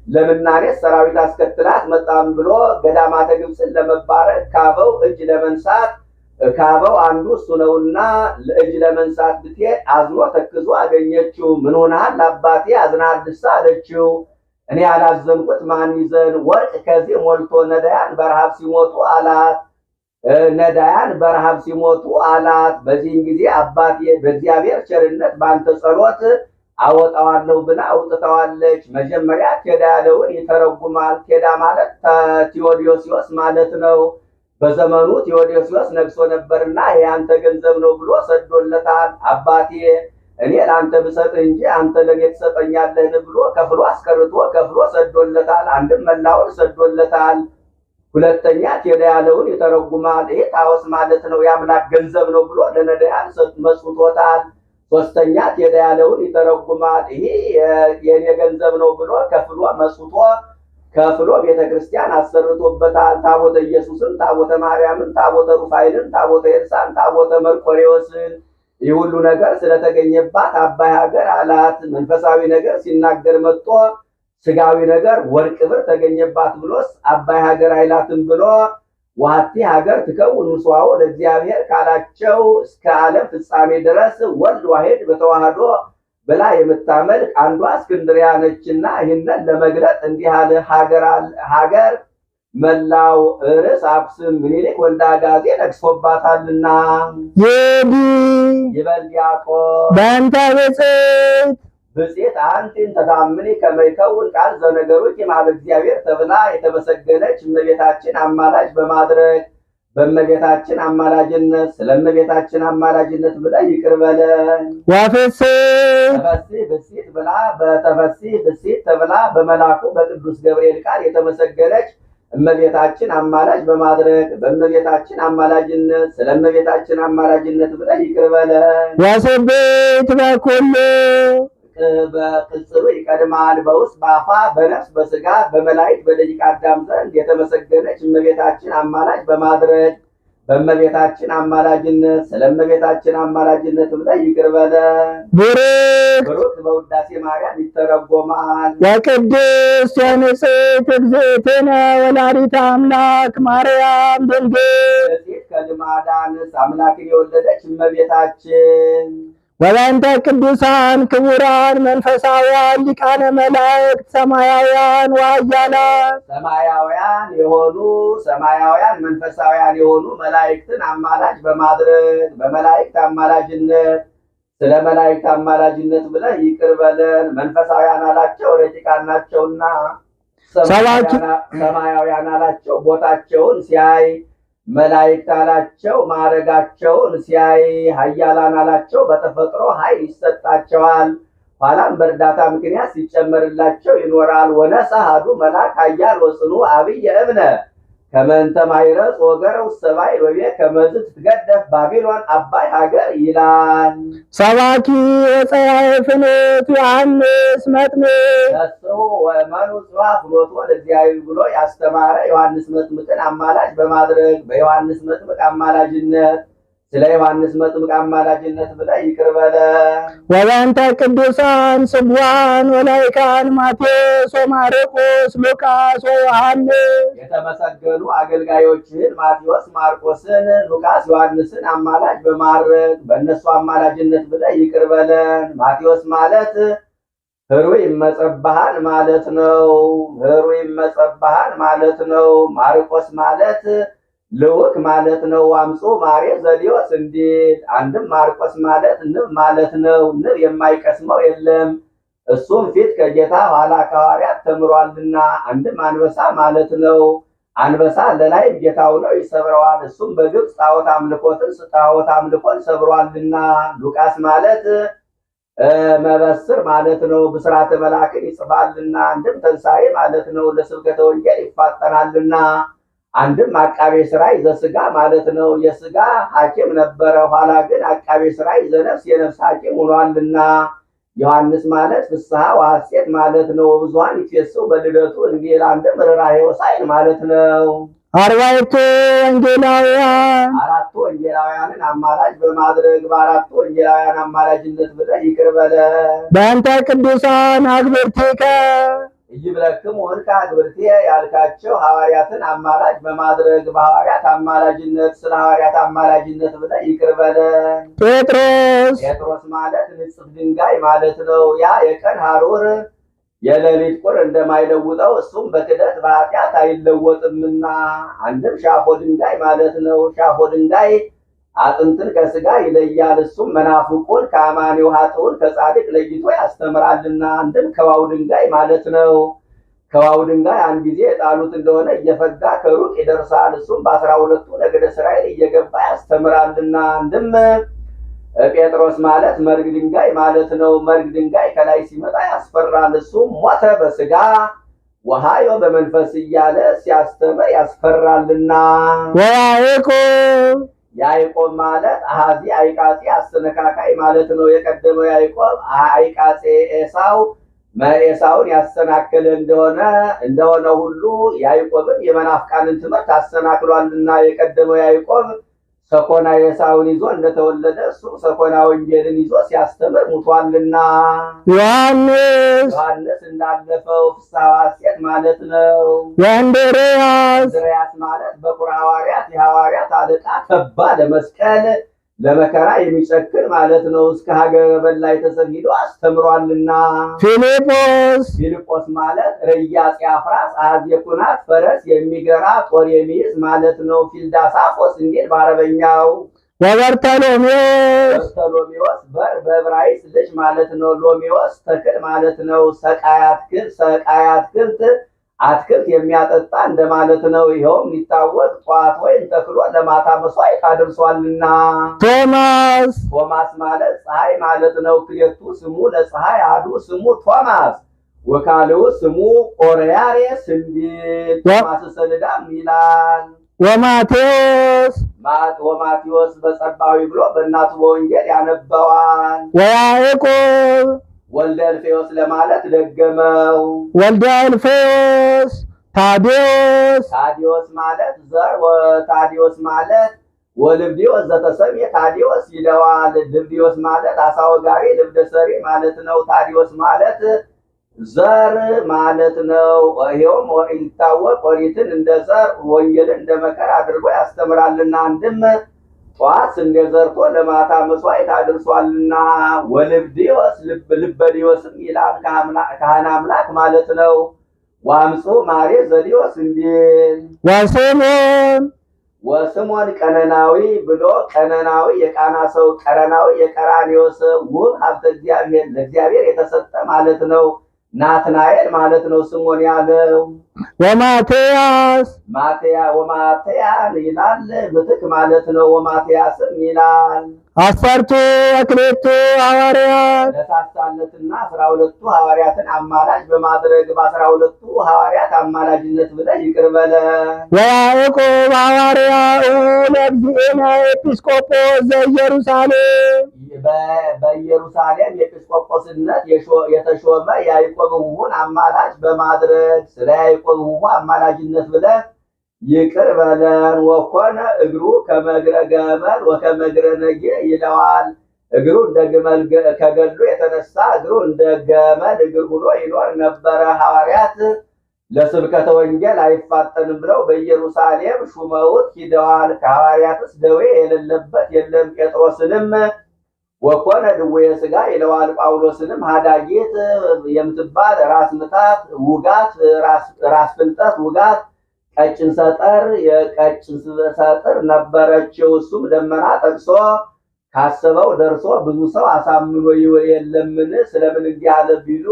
ለምናኔ ሰራዊት አስከትላት መጣም ብሎ ገዳማተ ግብፅን ለመባረክ ካበው እጅ ለመንሳት ካበው አንዱ እሱ ነውና እጅ ለመንሳት ብትሄድ አዝኖ ተክዞ አገኘችው። ምን ሆነሃል አባቴ አዝናድሳ አለችው። እኔ ያላዘንኩት ማን ይዘን ወርቅ ከዚህ ሞልቶ ነዳያን በረሃብ ሲሞቱ አላት። ነዳያን በረሃብ ሲሞቱ አላት። በዚህም ጊዜ አባቴ በእግዚአብሔር ቸርነት በአንተ ጸሎት አወጣዋለሁ ብላ አውጥተዋለች። መጀመሪያ ቴዳ ያለውን ይተረጉማል። ቴዳ ማለት ቴዎዶሲዮስ ማለት ነው። በዘመኑ ቴዎዶሲዮስ ነግሶ ነበርና ያንተ ገንዘብ ነው ብሎ ሰዶለታል። አባቴ እኔ ለአንተ ብሰጥ እንጂ አንተ ለኔ ትሰጠኛለህን ብሎ ከፍሎ አስቀርቶ ከፍሎ ሰዶለታል። አንድም መላውን ሰዶለታል። ሁለተኛ ቴዳ ያለውን ይተረጉማል። ይሄ ታወስ ማለት ነው፣ የአምላክ ገንዘብ ነው ብሎ ለነዳያን መስውቶታል። ሶስተኛ ቴዳ ያለውን ይተረጉማል። ይሄ የኔ ገንዘብ ነው ብሎ ከፍሎ መስውቶ ከፍሎ ቤተክርስቲያን አሰርቶበታል። ታቦተ ኢየሱስን፣ ታቦተ ማርያምን፣ ታቦተ ሩፋይልን፣ ታቦተ ኤልሳን፣ ታቦተ መርቆሬዎስን ይህ ሁሉ ነገር ስለተገኘባት አባይ ሀገር አላት። መንፈሳዊ ነገር ሲናገር መጥቶ ስጋዊ ነገር ወርቅ ብር ተገኘባት ብሎስ አባይ ሀገር አይላትም ብሎ ዋቲ ሀገር ትከውን ምስዋው ለእግዚአብሔር ካላቸው እስከ ዓለም ፍጻሜ ድረስ ወልድ ዋሄድ በተዋህዶ ብላ የምታመልክ አንዷ እስክንድሪያ ነችና ይህንን ለመግለጥ እንዲህ አለ። ሀገር መላው ርዕስ አክሱም ምኒልክ ወልደ አጋዜ ነግሶባታልና ይበል ዲያቆን በእንተ ብፅዕት አንቲን ተታምኒ ከመይከውን ቃል ዘነገሮች የማበ እግዚአብሔር ተብላ የተመሰገነች እመቤታችን አማላጅ በማድረግ በእመቤታችን አማላጅነት ስለ እመቤታችን አማላጅነት ብለህ ይቅር በለን። ተፈሥሒ ብፅዕት ብላ በተፈሥሒ ብፅዕት ተብላ በመልአኩ በቅዱስ ገብርኤል ቃል የተመሰገነች እመቤታችን አማላጅ በማድረግ በእመቤታችን አማላጅነት ስለ እመቤታችን አማላጅነት ብለህ ይቅር በለን። ወስብሕት በኩሉ በቅጽሉ ይቀድማል። በውስጥ በአፋ በነፍስ በስጋ በመላእክት በደቂቀ አዳም ዘንድ የተመሰገነች እመቤታችን አማላጅ በማድረግ በእመቤታችን አማላጅነት ስለ እመቤታችን አማላጅነት ብለህ ይቅር በለን። ብሩክ በውዳሴ ማርያም ይተረጎማል። የቅድስት የንጽሕት እግዝእትነ ወላዲተ አምላክ ማርያም ድንግል ሴት ከልማዳ ንስ አምላክን የወለደች እመቤታችን ወበእንተ ቅዱሳን ክቡራን መንፈሳውያን ሊቃነ መላእክት ሰማያውያን ወኃያላን ሰማያውያን መንፈሳውያን የሆኑ መላእክትን አማላጅ በማድረግ በመላእክት አማላጅነት ስለ መላእክት አማላጅነት ብለህ ይቅር በለን። መንፈሳውያን አላቸው ረቂቃን ናቸውና፣ ሰማያውያን አላቸው ቦታቸውን ሲያይ፣ መላእክት አላቸው ማዕረጋቸውን ሲያይ፣ ኃያላን አላቸው በተፈጥሮ ኃይል ይሰጣቸዋል፣ ኋላም በእርዳታ ምክንያት ሲጨመርላቸው ይኖራል። ወነሳ አሐዱ መልአክ ኃያል ወጽኑ አብይ እብነ ከመንተ ማይረጽ ወገረ ውስተ ባሕር ወቤ ከመዝ ትትገደፍ ባቢሎን አባይ ሀገር ይላል። ሰባኪ ወፀያየ ፍኖት ዮሐንስ መጥምቅ ተስሑ ወእመኑ ጽዋ ፍኖቶ ለእግዚአብሔር ብሎ ያስተማረ ዮሐንስ መጥምቅን አማላጅ በማድረግ በዮሐንስ መጥምቅ አማላጅነት ስለ ዮሐንስ መጥምቅ አማላጅነት ብለህ ይቅር በለን። ወበእንተ ቅዱሳን ጽቡዓን ወላይካን ማቴዎስ ወማርቆስ ሉቃስ ወዮሐንስ የተመሰገኑ አገልጋዮችን ማቴዎስ ማርቆስን ሉቃስ ዮሐንስን አማላጅ በማድረግ በእነሱ አማላጅነት ብለህ ይቅር በለን። ማቴዎስ ማለት ህሩይ ይመጸባሃል ማለት ነው። ህሩይ ይመጸባሃል ማለት ነው። ማርቆስ ማለት ልውክ ማለት ነው። አምጾ ማሬ ዘዲዮስ እንዲል አንድም ማርቆስ ማለት ንብ ማለት ነው። ንብ የማይቀስመው የለም እሱም ፊት ከጌታ ኋላ ከሐዋርያት ተምሯልና። አንድም አንበሳ ማለት ነው። አንበሳ ለላይ ጌታው ነው ይሰብረዋል። እሱም በግብፅ ጣዖት አምልኮን ሰብሯልና። ሉቃስ ማለት መበስር ማለት ነው። ብስራተ መላክን ይጽፋልና። አንድም ተንሳኤ ማለት ነው። ለስብከተ ወንጌል ይፋጠናልና። አንድም አቃቤ ሥራይ ዘሥጋ ማለት ነው። የሥጋ ሐኪም ነበረ፣ ኋላ ግን አቃቤ ሥራይ ዘነፍስ የነፍስ ሐኪም ሆኗልና። ዮሐንስ ማለት ፍስሐ ወሐሴት ማለት ነው። ብዙኃን ይፌስሑ በልደቱ እንዲል አንድም ርኅራኄ ወሳይን ማለት ነው። አርባዕቱ ወንጌላውያን አራቱ ወንጌላውያንን አማላጅ በማድረግ በአራቱ ወንጌላውያን አማላጅነት ብለህ ይቅር በለን። በእንተ ቅዱሳን አግብርቲከ ይብለክሙ ወልካ ግብርቴ ያልካቸው ሐዋርያትን አማላጅ በማድረግ በሐዋርያት አማላጅነት ስለ ሐዋርያት አማላጅነት ብለህ ይቅር በለን። ጴጥሮስ ማለት ንጽሕ ድንጋይ ማለት ነው። ያ የቀን ሐሩር የሌሊት ቁር እንደማይለውጠው እሱም በክደት በኃጢአት አይለወጥምና። አንድም ሻፎ ድንጋይ ማለት ነው። ሻፎ ድንጋይ አጥንትን ከስጋ ይለያል። እሱም መናፍቁን ከአማኒው ኃጥኡን ከጻድቅ ለይቶ ያስተምራልና። አንድም ከዋው ድንጋይ ማለት ነው። ከዋው ድንጋይ አንድ ጊዜ የጣሉት እንደሆነ እየፈጋ ከሩቅ ይደርሳል። እሱም በ12ቱ ነገደ እስራኤል እየገባ ያስተምራልና። አንድም ጴጥሮስ ማለት መርግ ድንጋይ ማለት ነው። መርግ ድንጋይ ከላይ ሲመጣ ያስፈራል። እሱም ሞተ በስጋ ወሐዮ በመንፈስ እያለ ሲያስተምር ያስፈራልና። ያዕቆብ ማለት አሃዚ አይቃጼ አሰነካካይ ማለት ነው። የቀደመው ያዕቆብ አይቃጼ ኤሳውን ያሰናከለ እንደሆነ ሁሉ ያዕቆብም የመናፍቃንን ትምህርት አሰናክሏልና። የቀደመው ያዕቆብ ሰኮና ኤሳውን ይዞ እንደተወለደ እሱ ሰኮና ወንጌልን ይዞ ሲያስተምር ሙቷልና። ዮሐንስ እንዳለፈው ፍስሐ ወሐሴት ማለት ነው። እንድርያስ ማለት በኩረ ሐዋርያት የሐዋርያት አለቃ ተባ ለመስቀል ለመከራ የሚጨክን ማለት ነው። እስከ ሀገረ በላይ ተሰግዶ አስተምሯልና። ፊልጶስ ማለት ረያጽ አፍራስ አሐዜ ኩናት ፈረስ የሚገራ ጦር የሚይዝ ማለት ነው። ፊልዳሳፎስ እንዲል በአረበኛው። በርተሎሜዎስ በዕብራይስጥ ልጅ ማለት ነው። ሎሜዎስ ተክል ማለት ነው። ሰቃይ አትክልት አትክልት የሚያጠጣ እንደማለት ነው። ይኸውም ሊታወቅ ጠዋት ወይም ተክሎ ለማታ መስዋዕት አድርሷልና። ቶማስ ማለት ፀሐይ ማለት ነው። ክሌቱ ስሙ ለፀሐይ አሐዱ ስሙ ቶማስ ወካልኡ ስሙ ኦርያሬስ እንዲል ቶማስ ሰልዳም ይላል። ወማቴዎስ በጸባዊ ብሎ በእናቱ በወንጌል ያነበዋል። ወልደ እልፌዎስ ለማለት ደገመው። ወልደ እልፌዎስ ታዲዮስ ማለት ዘር ታዲዮስ ማለት ወልብዲዮስ ዘተሰምየ ታዲዮስ ይለዋል። ልብዲዮስ ማለት አሳ ወጋሪ ልብደ ሰሪ ማለት ነው። ታዲዮስ ማለት ዘር ማለት ነው። ይሄውም ይታወቅ ኦሪትን እንደ ዘር ወንጌልን እንደ መከር አድርጎ ያስተምራልና አንድም ጠዋት ስንዴ ዘርቶ ለማታ መስዋዕት አድርሷልና ወልብዲዮስ ልበዲዮስም ይላል ካህን አምላክ ማለት ነው። ዋምፁ ማሬ ዘዲዮስ እንዲል ወስሞን ቀነናዊ ብሎ ቀነናዊ የቃና ሰው ቀረናዊ የቀራንዮ ሰው ውብ ሀብተ እግዚአብሔር ለእግዚአብሔር የተሰጠ ማለት ነው። ናትናኤል ማለት ነው ስሞን ያለው። ወማትያን ይላል ምትክ ማለት ነው። ወማትያስም ይላል። አሰርቱ ወክሌቱ ሐዋርያት ለታሳለትና 12ቱ ሐዋርያትን አማላጅ በማድረግ በ12ቱ ሐዋርያት አማላጅነት ብለህ ይቅር በለ። ወያዕቆብ ሐዋርያው ለእግዚእነ ኤጲስቆጶስ ዘኢየሩሳሌም በኢየሩሳሌም የኤጲስቆጶስነት የተሾመ ያዕቆብ ሁን አማላጅ በማድረግ ስለ ያዕቆብ ሁን አማላጅነት ብለህ ይቅር በለን። ወኮነ እግሩ ከመግረ ገመል ወከመግረ ነጌ ይለዋል። እግሩ እንደ ግመል ከገድሉ የተነሳ እግሩ እንደ ገመል እግር ሆኖ ይኖር ነበረ። ሐዋርያት ለስብከተ ወንጌል አይፋጠንም ብለው በኢየሩሳሌም ሹመውት ሂደዋል። ከሐዋርያትስ ደዌ የሌለበት የለም። ጴጥሮስንም ወኮነ ድዌ ሥጋ ይለዋል። ጳውሎስንም ሀዳጌት የምትባል ራስ ምታት ውጋት ራስ ፍልጠት ውጋት ቀጭን ሰጠር የቀጭን ሰጠር ነበረችው። እሱም ደመና ጠቅሶ ካሰበው ደርሶ ብዙ ሰው አሳምኖ የለምን ስለምን እንዲህ አለ ቢሉ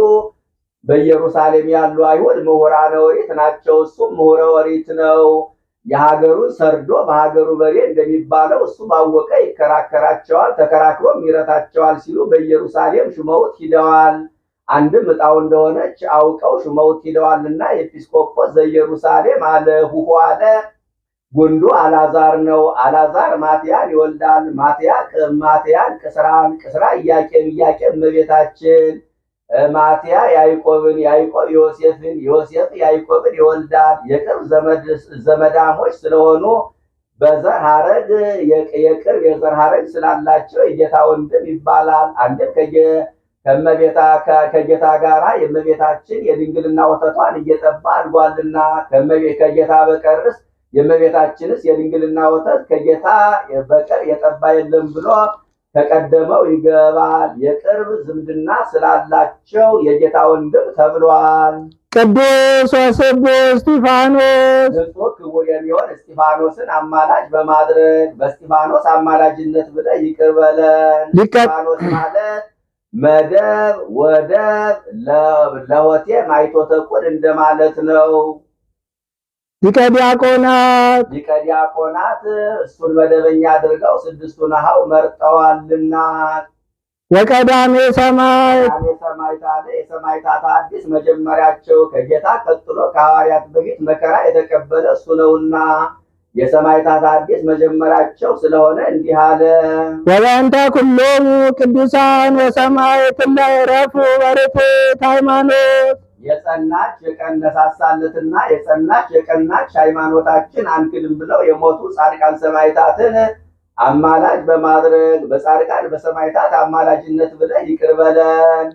በኢየሩሳሌም ያሉ አይሁድ ምሁራነ ኦሪት ናቸው። እሱም ምሁረ ኦሪት ነው። የሀገሩን ሰርዶ በሀገሩ በሬ እንደሚባለው እሱ ባወቀ ይከራከራቸዋል፣ ተከራክሮም ይረታቸዋል ሲሉ በኢየሩሳሌም ሹመውት ሂደዋል። አንድም ዕጣው እንደሆነች አውቀው ሹመውት ሂደዋልና ኤጲስቆጶስ ዘኢየሩሳሌም አለ። ሁሁ አለ ጉንዱ አላዛር ነው። አላዛር ማትያን ይወልዳል። ማትያን ቅስራ ኢያቄም እመቤታችን ማትያ ያዕቆብን ያዕቆብ ዮሴፍን ዮሴፍ ያዕቆብን ይወልዳል። የቅርብ ዘመዳሞች ስለሆኑ በዘር ሐረግ የቅርብ የዘር ሐረግ ስላላቸው የጌታ ወንድም ይባላል። አንድም ከጌታ ጋራ የእመቤታችን የድንግልና ወተቷን እየጠባ አድጓልና ከጌታ በቀርስ የእመቤታችንስ የድንግልና ወተት ከጌታ በቀር የጠባ የለም ብሎ ተቀደመው ይገባል። የቅርብ ዝምድና ስላላቸው የጌታ ወንድም ተብሏል። ቅዱስ ወስቡሕ እስጢፋኖስ ንጹሕ ክቡር የሚሆን እስጢፋኖስን አማላጅ በማድረግ በእስጢፋኖስ አማላጅነት ብለህ ይቅር በለን። እስጢፋኖስ ማለት መደብ ወደብ ለሆቴ ማይቶተ ቁድ እንደማለት ነው። ሊቀ ዲያቆናት እሱን መደበኛ አድርገው ስድስቱን አኀው መርጠዋልና። ወቀዳሜ ሰማዕት አለ። የሰማዕታት አዲስ መጀመሪያቸው ከጌታ ቀጥሎ ከሐዋርያት በፊት መከራ የተቀበለ እሱ ነውና የሰማዕታት አዲስ መጀመሪያቸው ስለሆነ እንዲህ አለ። ወበእንተ ኩሎሙ ቅዱሳን ወሰማዕት ለዕረፉ በርትዕት ሃይማኖት የጸናች የቀነሳሳለትና የጸናች የቀናች ሃይማኖታችን አንክድም ብለው የሞቱ ጻድቃን ሰማዕታትን አማላጅ በማድረግ በጻድቃን በሰማዕታት አማላጅነት ብለህ ይቅር በለን።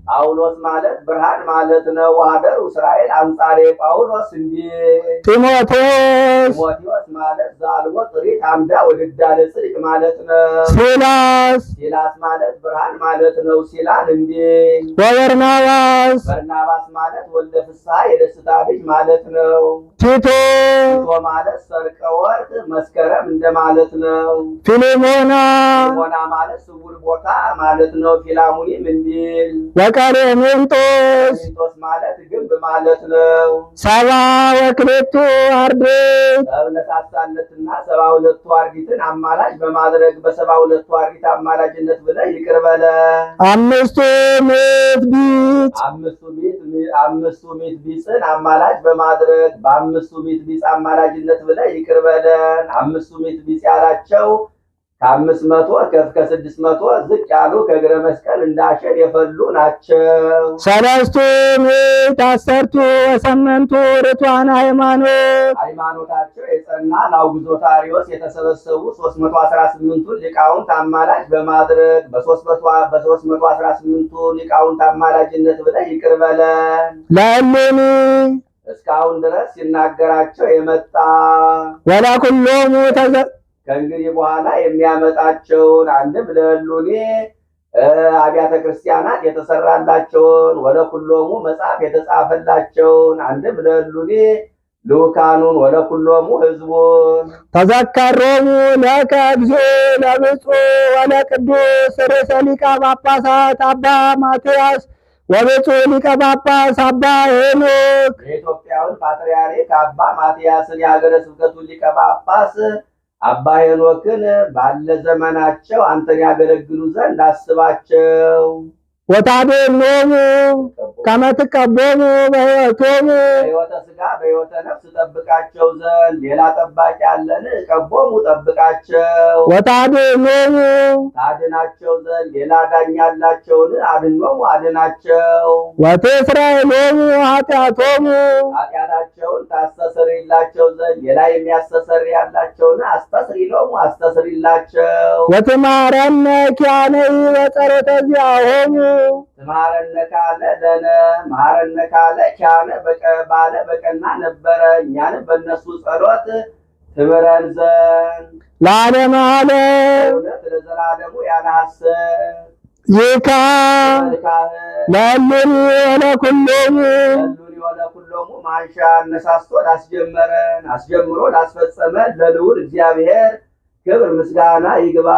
ጳውሎስ ማለት ብርሃን ማለት ነው። ወሀደሩ እስራኤል አንጻሬ ጳውሎስ እንዲህ። ጢሞቴዎስ ማለት ዘአልቦ ጥሪት አምዳ ወድዳለ ጽድቅ ማለት ነው። ሲላስ ማለት ብርሃን ማለት ነው። ሲላን እንዲህ። በርናባስ ማለት ወልደ ፍስሐ የደስታ ልጅ ማለት ነው። ቲቶ ማለት ሰርቀ ወርቅ መስከረም እንደማለት ነው። ፊልሞና ማለት ስውር ቦታ ማለት ነው። ፊላሙኒም እንዲል። ወቀሌምንጦስ ማለት ግንብ ማለት ነው። ሰባ ወክሌቱ አርድእት ለሳሳለትና 72ቱ አርድእትን አማላጅ በማድረግ በ72ቱ አርድእት አማላጅነት ብለህ ይቅር በለ። አምስቱ ምዕት ቢጽን አማላጅ በማድረግ በ5 ምዕት ቢጽ አማላጅነት ብለህ ይቅር በለን። 5 ምዕት ቢጽ ያላቸው ከ500 ከ600 ዝቅ ያሉ ከእግረ መስቀል እንዳሸን የፈሉ ናቸው። ሰለስቱ ምዕት አሰርቱ ወሰመንቱ ርቱዓነ ሃይማኖታቸው የጸና ለአውግዞታሪዎስ የተሰበሰቡ 318ቱ ሊቃውንት አማላጅ በማድረግ በ318ቱ ሊቃውንት አማላጅነት ብለህ ይቅር በለን። ለእሉኒ እስካሁን ድረስ ሲናገራቸው የመጣ ወለኩሎሙ ከእንግዲህ በኋላ የሚያመጣቸውን አንድም ለእሉኒ አብያተ ክርስቲያናት የተሰራላቸውን ወለኩሎሙ መጽሐፍ የተጻፈላቸውን አንድም ለእሉኒ ልኡካኑን ወለኩሎሙ ሕዝቡን ተዘከሮሙ ለከ እግዚኦ ለብፁዕ ወለቅዱስ ርእሰ ሊቀ ጳጳሳት አባ ማትያስ ወብፁዕ ሊቀ ጳጳስ አባ ሄኖክ የኢትዮጵያውን ፓትርያርክ አባ ማትያስን የሀገረ ስብከቱን ሊቀ ጳጳስ አባ ሄኖክን ባለ ዘመናቸው አንተን ያገለግሉ ዘንድ አስባቸው። ወታድኅኖሙ ከመ ትቀቦሙ በሕይወቶሙ በሕይወተ ሥጋ በሕይወተ ነፍስ ጠብቃቸው ዘንድ ሌላ ጠባቂ ያለን? ቀቦሙ ጠብቃቸው። ወታድኅኖሙ ታድናቸው ዘንድ ሌላ ዳኛ ያላቸውን? አድኖሙ አድናቸው። ወትስረይሎሙ ኃጢአቶሙ ኃጢአታቸውን ታስተሰርይላቸው ዘንድ ሌላ የሚያስተሰርይ ያላቸውን? አስተስሪሎሙ አስተስሪላቸው። ወትምሃረነ ኪያነኢ በጸሎተ ዚአሆሙ ትምሃረነ ካለ ለነ መሃረነ ካለ ኪያነ ባለ በቀና ነበረ እኛንም በእነሱ ጸሎት ትምረን ዘንድ ለዓለመ ዓለም እውነት ለዘላለሙ ያለ ሐሰት ይካ ለእሉኒ ወለኩሎሙ ወለኩሎሙ ማንሻ አነሳስቶ ላስጀመረን አስጀምሮ ላስፈጸመን ለልዑል እግዚአብሔር ክብር ምስጋና ይግባ።